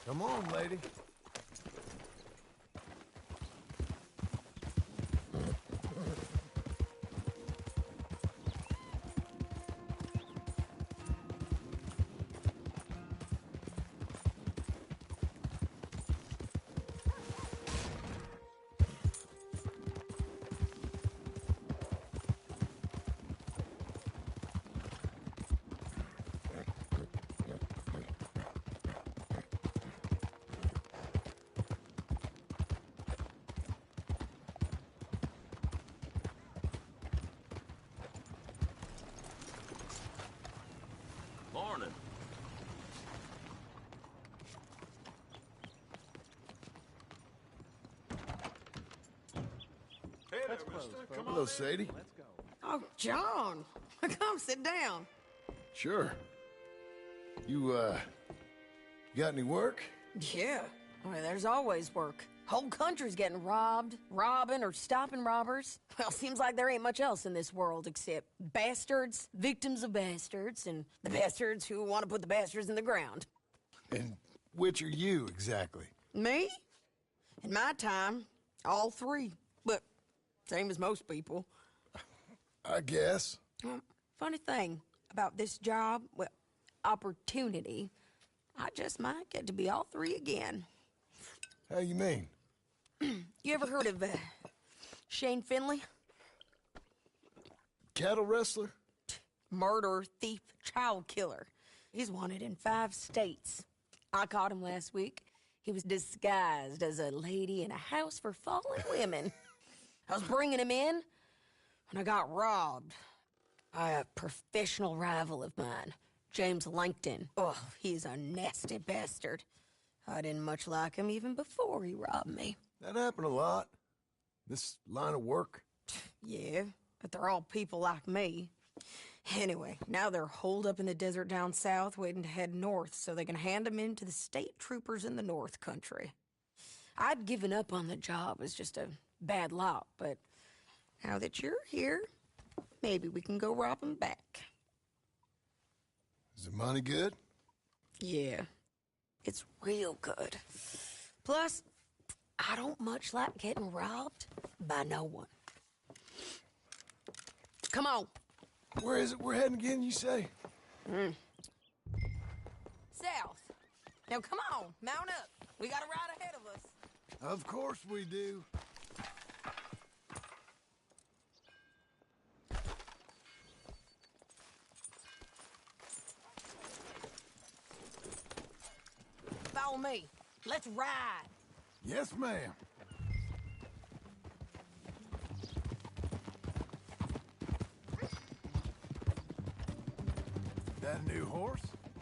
Come on, lady. Morning. Hey there, mister. Hello, Sadie. Oh, John. Come sit down. Sure. You got any work? Yeah. Well, there's always work. Whole country's getting robbed, robbing, or stopping robbers. Well, seems like there ain't much else in this world except bastards, victims of bastards, and the bastards who want to put the bastards in the ground. And which are you, exactly? Me? In my time, all three. But same as most people. I guess. Funny thing about this job, well, opportunity, I just might get to be all three again. How you mean? You ever heard of Shane Finley? Cattle wrestler? Murderer, thief, child killer. He's wanted in 5 states. I caught him last week. He was disguised as a lady in a house for fallen women. I was bringing him in when I got robbed by a professional rival of mine, James Langton. Oh, he's a nasty bastard. I didn't much like him even before he robbed me. That happened a lot. This line of work. Yeah, but they're all people like me. Anyway, now they're holed up in the desert down south waiting to head north so they can hand them in to the state troopers in the north country. I'd given up on the job as just a bad lot, but now that you're here, maybe we can go rob them back. Is the money good? Yeah, it's real good. Plus, I don't much like getting robbed by no one. Come on. Where is it we're heading again, you say? South. Now come on, mount up. We got a ride ahead of us. Of course we do. Follow me. Let's ride. Yes, ma'am. That a new horse?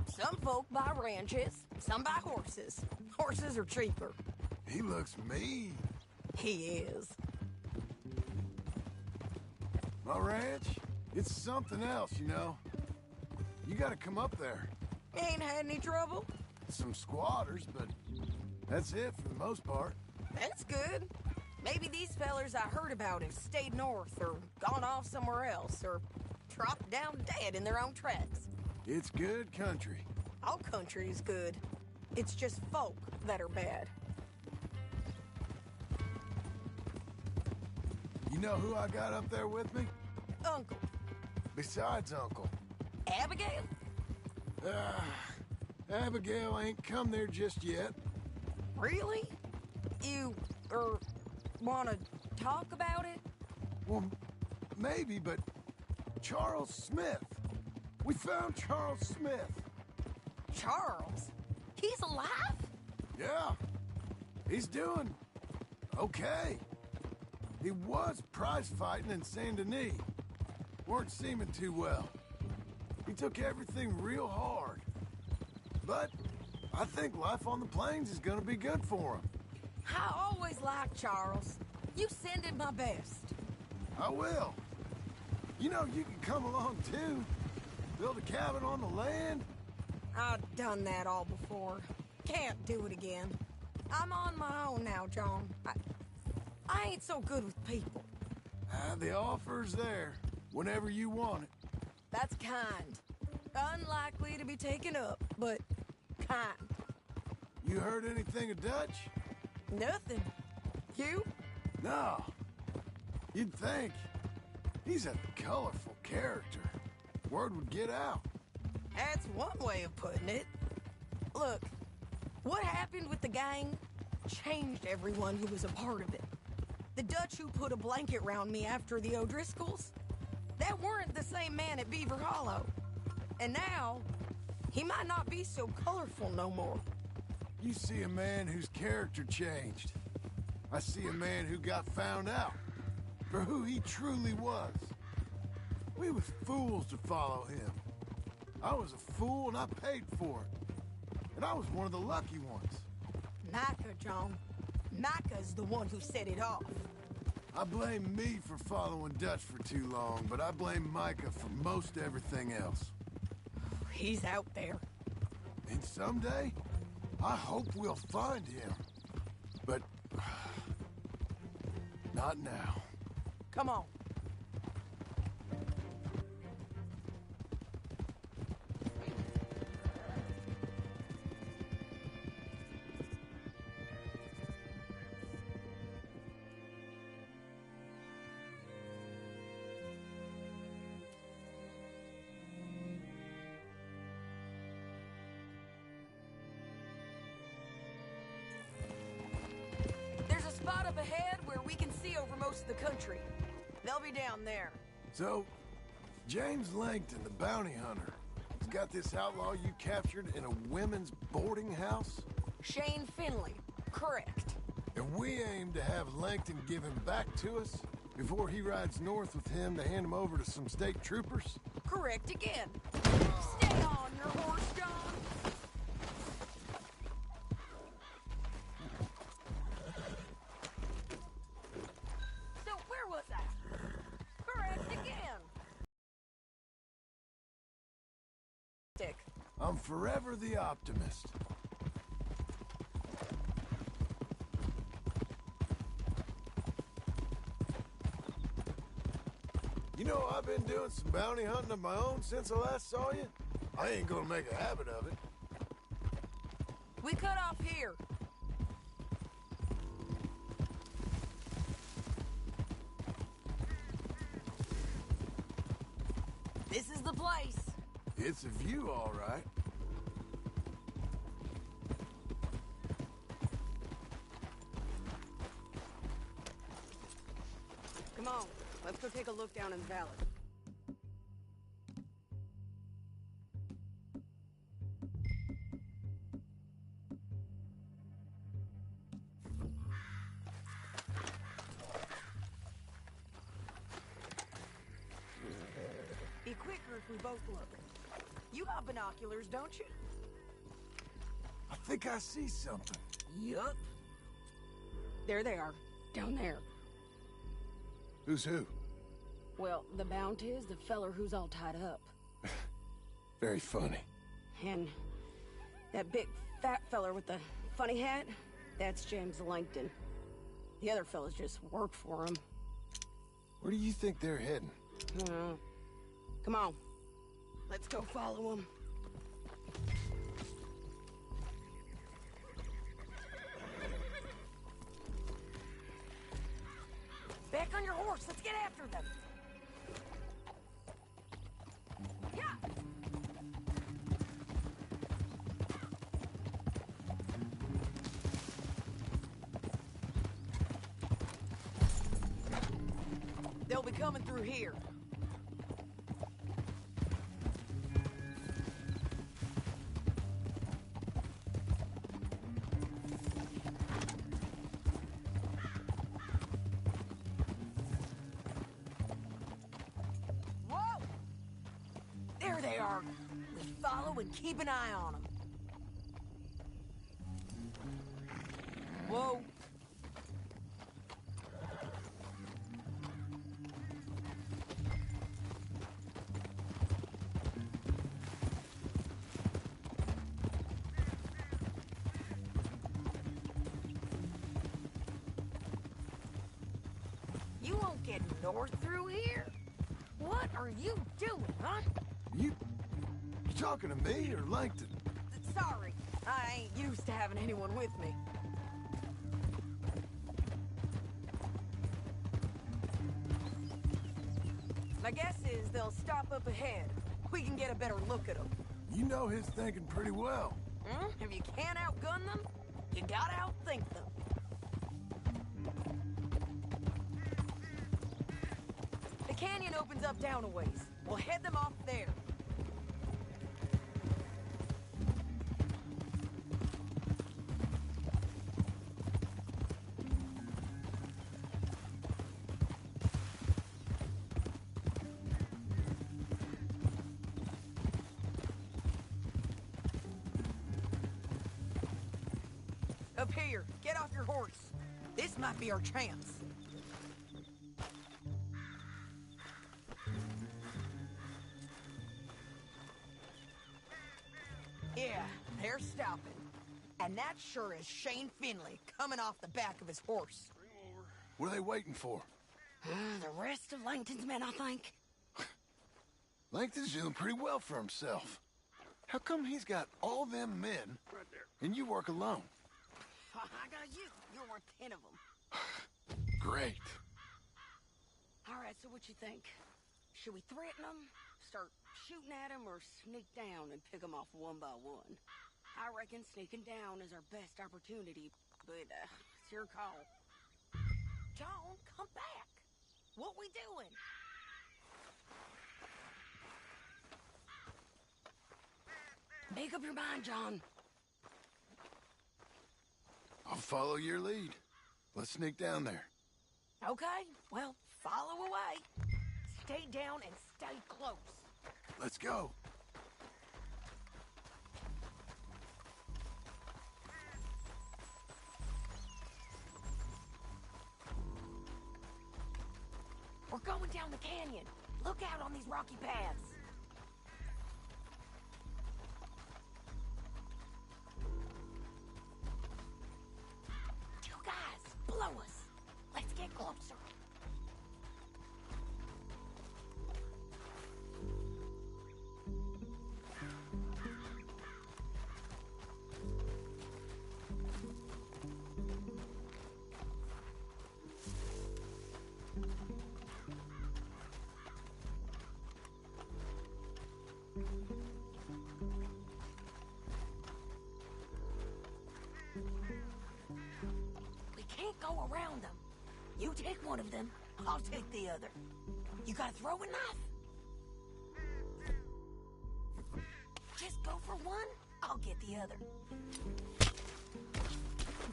Some folk buy ranches, some buy horses. Horses are cheaper. He looks mean. He is. My ranch, it's something else, you know. You gotta come up there. Ain't had any trouble? Some squatters, but that's it for the most part. That's good. Maybe these fellers I heard about have stayed north or gone off somewhere else or dropped down dead in their own tracks. It's good country. All country is good. It's just folk that are bad. You know who I got up there with me? Uncle. Besides Uncle. Abigail? Abigail ain't come there just yet. Really? You, wanna talk about it? Well, maybe, but Charles Smith. We found Charles Smith. Charles? He's alive? Yeah. He's doing okay. He was prize fighting in Saint Denis. Weren't seeming too well. He took everything real hard. But I think life on the plains is gonna be good for him. I always liked Charles. You send him my best. I will. You know, you can come along too. Build a cabin on the land. I've done that all before. Can't do it again. I'm on my own now, John. I ain't so good with people. The offer's there whenever you want it. That's kind. Unlikely to be taken up, but kind. You heard anything of Dutch? Nothing. You? No. You'd think. He's a colorful character. Word would get out. That's one way of putting it. Look, what happened with the gang changed everyone who was a part of it. The Dutch who put a blanket round me after the O'Driscolls, that weren't the same man at Beaver Hollow. And now, he might not be so colorful no more. You see a man whose character changed. I see a man who got found out for who he truly was. We was fools to follow him. I was a fool and I paid for it. And I was one of the lucky ones. Micah, John. Micah's the one who set it off. I blame me for following Dutch for too long, but I blame Micah for most everything else. He's out there. And someday, I hope we'll find him. But not now. Come on. Spot up ahead where we can see over most of the country. They'll be down there. So, James Langton, the bounty hunter, has got this outlaw you captured in a women's boarding house? Shane Finley, correct. And we aim to have Langton give him back to us before he rides north with him to hand him over to some state troopers? Correct again. Stay on your horse, John. I'm forever the optimist. You know, I've been doing some bounty hunting of my own since I last saw you. I ain't gonna make a habit of it. We cut off here. This is the place. It's a view, all right. Come on, let's go take a look down in the valley. Be quicker if we both look. You got binoculars, don't you? I think I see something. Yup. There they are, down there. Who's who? Well, the bounty is the feller who's all tied up. Very funny. And that big fat feller with the funny hat, that's James Langton. The other fellas just work for him. Where do you think they're heading? Come on. Let's go follow him. Back on your horse. Let's get after them. Yeah. They'll be coming through here. There they are. We follow and keep an eye on them. Whoa. You won't get north through here? What are you doing, huh? You talking to me or Langton? Sorry. I ain't used to having anyone with me. My guess is they'll stop up ahead. We can get a better look at them. You know his thinking pretty well. If you can't outgun them, you gotta outthink them. The canyon opens up down a ways. We'll head them off there. Up here, get off your horse. This might be our chance. Yeah, they're stopping. And that sure is Shane Finley coming off the back of his horse. What are they waiting for? The rest of Langton's men, I think. Langton's doing pretty well for himself. How come he's got all them men, and you work alone? I got you. You're worth 10 of them. Great. All right, so what you think? Should we threaten them, start shooting at them, or sneak down and pick them off one by one? I reckon sneaking down is our best opportunity, but it's your call. John, come back. What we doing? Make up your mind, John. I'll follow your lead. Let's sneak down there. Okay, well, follow away. Stay down and stay close. Let's go. We're going down the canyon. Look out on these rocky paths. You guys, blow us. Let's get closer. Go around them. You take one of them, I'll take the other. You got a throwing knife? Just go for one, I'll get the other.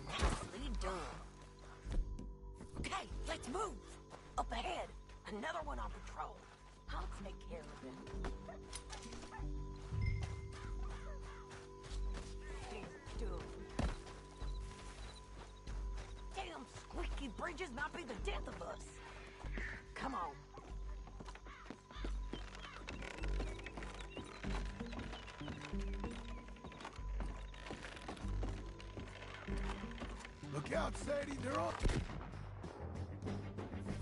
Nicely done. Okay, let's move. Up ahead, another one on patrol. I'll take care of him. He's done. Damn squeaky bridges might be the death of us. Come on. Look out, Sadie, they're on.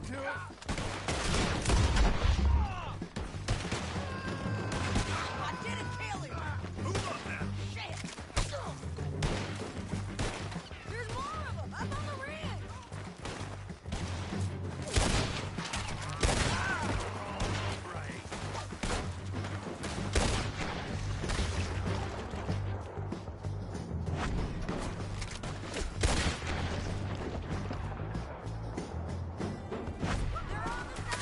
Do it. I didn't kill him. Move up now. Shit. There's more of them. I'm on the ridge. They're on the side.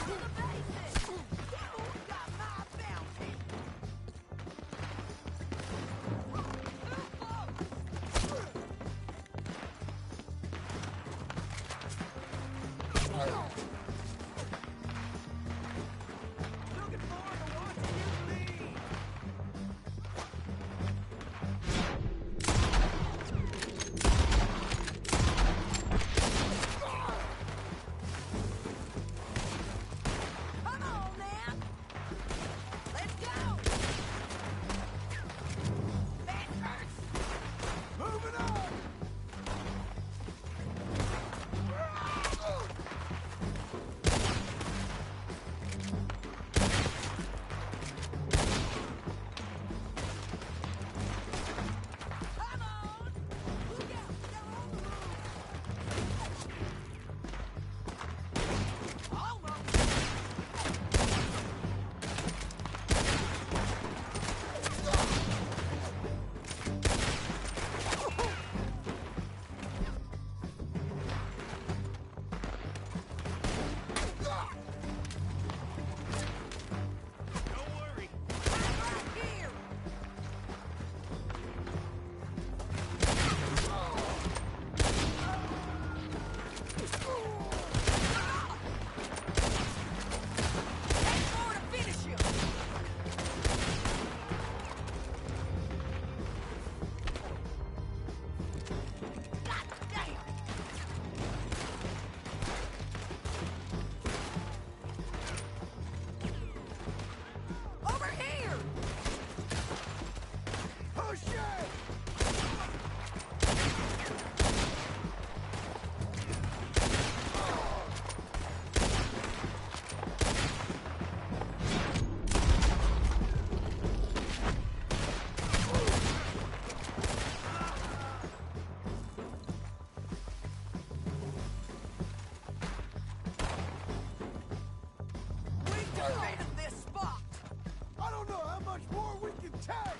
Attack!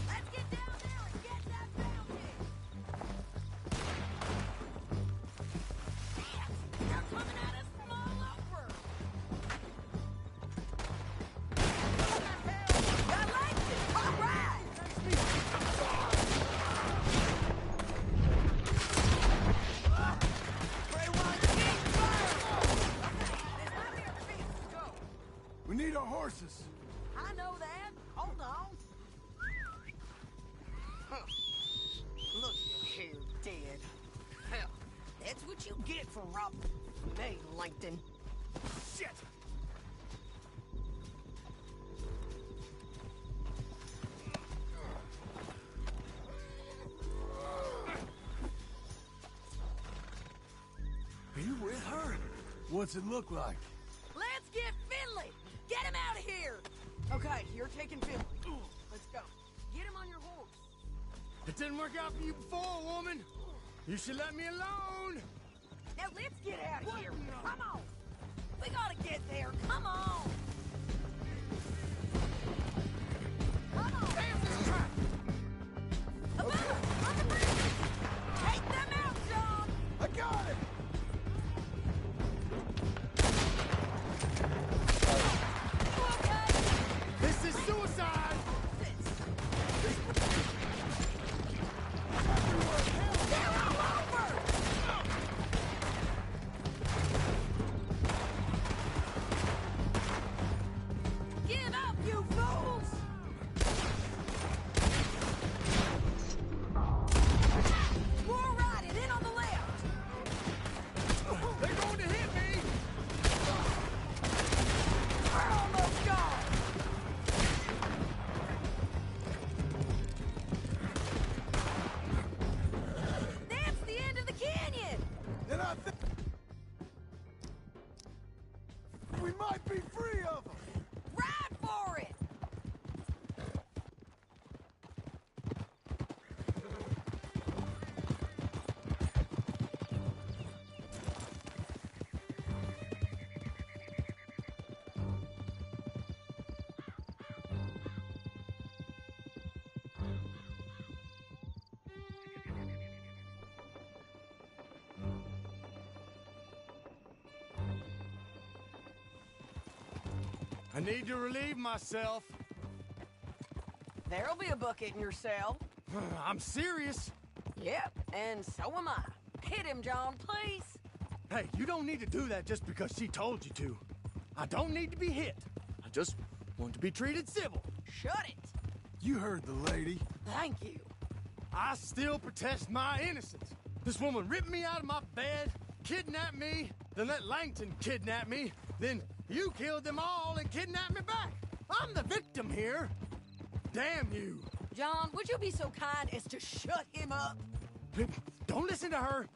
Let's get down there and get that bounty! Damn! They're coming at us from all over! What the hell? I like it! All right! We need our horses. I know that. Hold on. Look here, dead. Hell, that's what you get for robbing me, Langton. Shit! Are you with her? What's it look like? Let's get Finley! Get him out of here! Okay, you're taking Finley. Let's go. Get him on your horse. It didn't work out for you before, woman. You should let me alone. Now let's get out of here. Come on. We gotta get there. Come on. Come on. Damn this trap. Above, on the bridge. Take them out, John. I got it. This is suicide. They're all over. Give up, you fools. More riding in on the left. They're going to hit me. We're almost gone. That's the end of the canyon. Then I think we might be free of them. Ride for it. I need to relieve myself. There'll be a bucket in your cell. I'm serious. Yep, and so am I. Hit him, John, please. Hey, you don't need to do that just because she told you to. I don't need to be hit. I just want to be treated civil. Shut it. You heard the lady. Thank you. I still protest my innocence. This woman ripped me out of my bed, kidnapped me, then let Langton kidnap me, then you killed them all and kidnapped me back. I'm the victim here. Damn you. John, would you be so kind as to shut him up? Don't listen to her.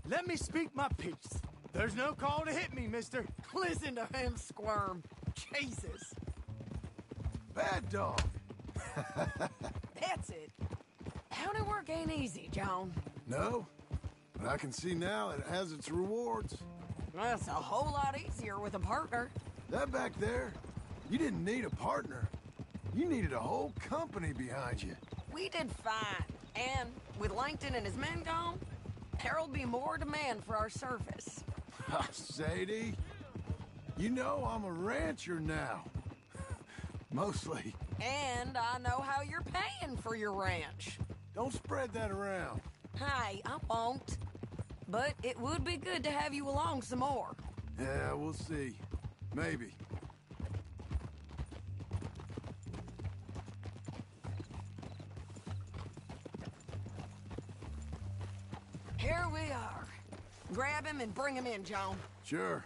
Let me speak my piece. There's no call to hit me, mister. Listen to him squirm. Jesus. Bad dog. That's it. County work ain't easy, John. No, but I can see now it has its rewards. That's a whole lot easier with a partner. That back there, you didn't need a partner. You needed a whole company behind you. We did fine. And with Langton and his men gone, there'll be more demand for our service. Sadie, you know I'm a rancher now. Mostly. And I know how you're paying for your ranch. Don't spread that around. Hey, I won't. But it would be good to have you along some more. Yeah, we'll see. Maybe. Here we are. Grab him and bring him in, John. Sure.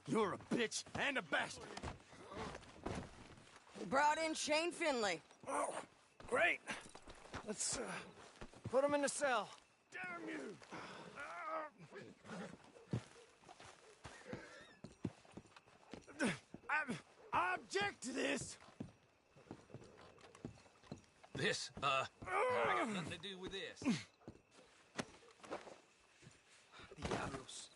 You're a bitch and a bastard. We brought in Shane Finley. Oh, great. Let's put him in the cell. Damn you. I object to this. This, I got nothing to do with this. Diablos.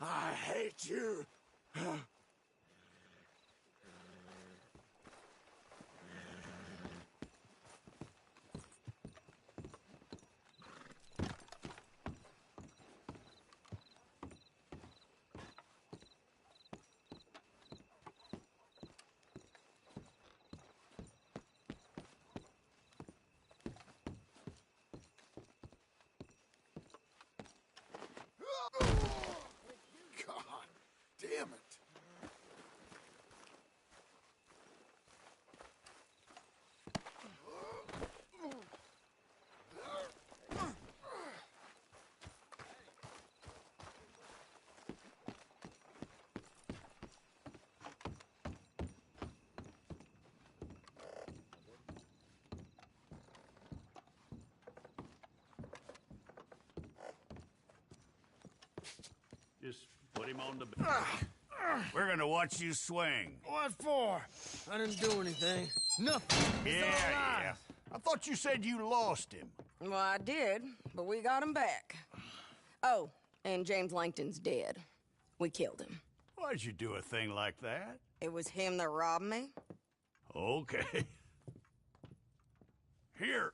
I hate you. God damn it. Just put him on the... We're gonna watch you swing. What for? I didn't do anything. Nothing. It's all lies. I thought you said you lost him. Well, I did, but we got him back. Oh, and James Langton's dead. We killed him. Why'd you do a thing like that? It was him that robbed me. Okay. Here.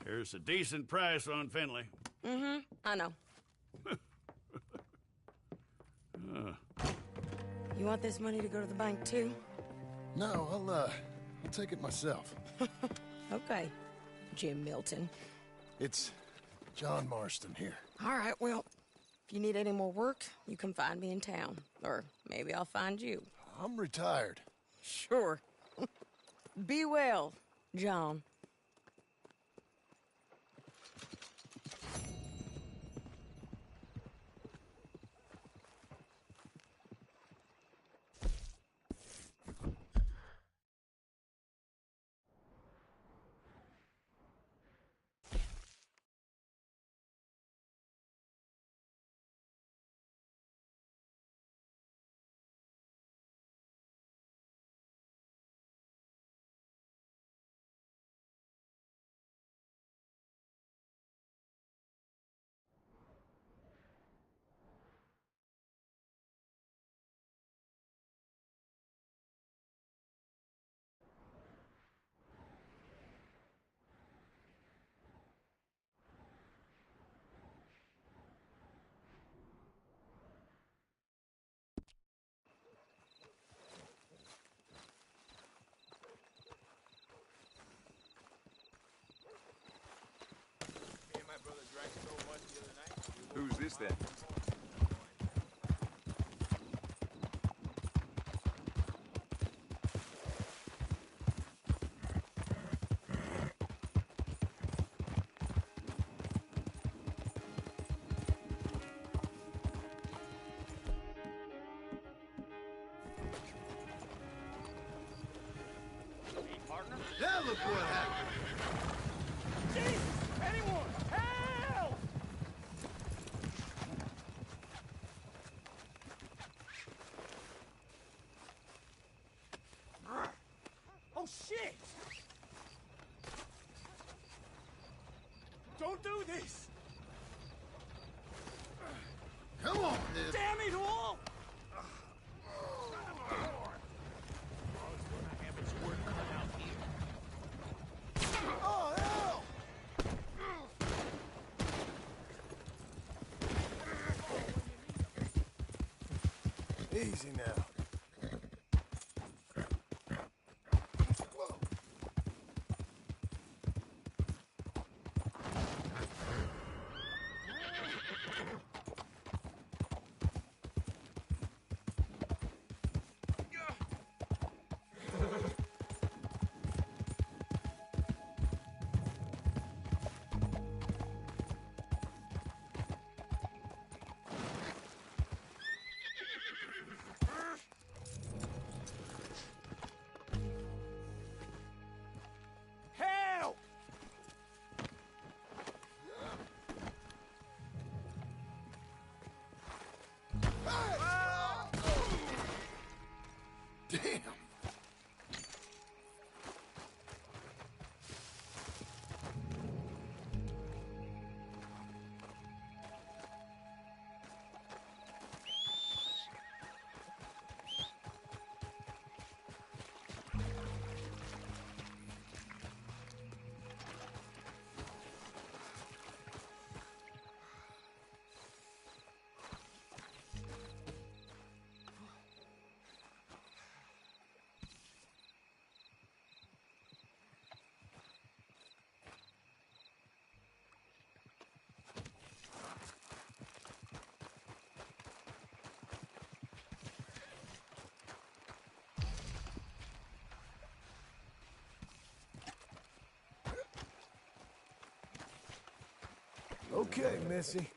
Here's a decent price on Finley. Mm-hmm, I know. You want this money to go to the bank, too? No, I'll take it myself. Okay, Jim Milton. It's John Marston here. All right, well, if you need any more work, you can find me in town. Or maybe I'll find you. I'm retired. Sure. Be well, John. Who's this then? Yeah, look what happened. Jesus! Anyone! Help! Oh, shit! Don't do this! Come on, Ned. Damn it all! Oh, hell! Easy now. Damn. Okay, Missy.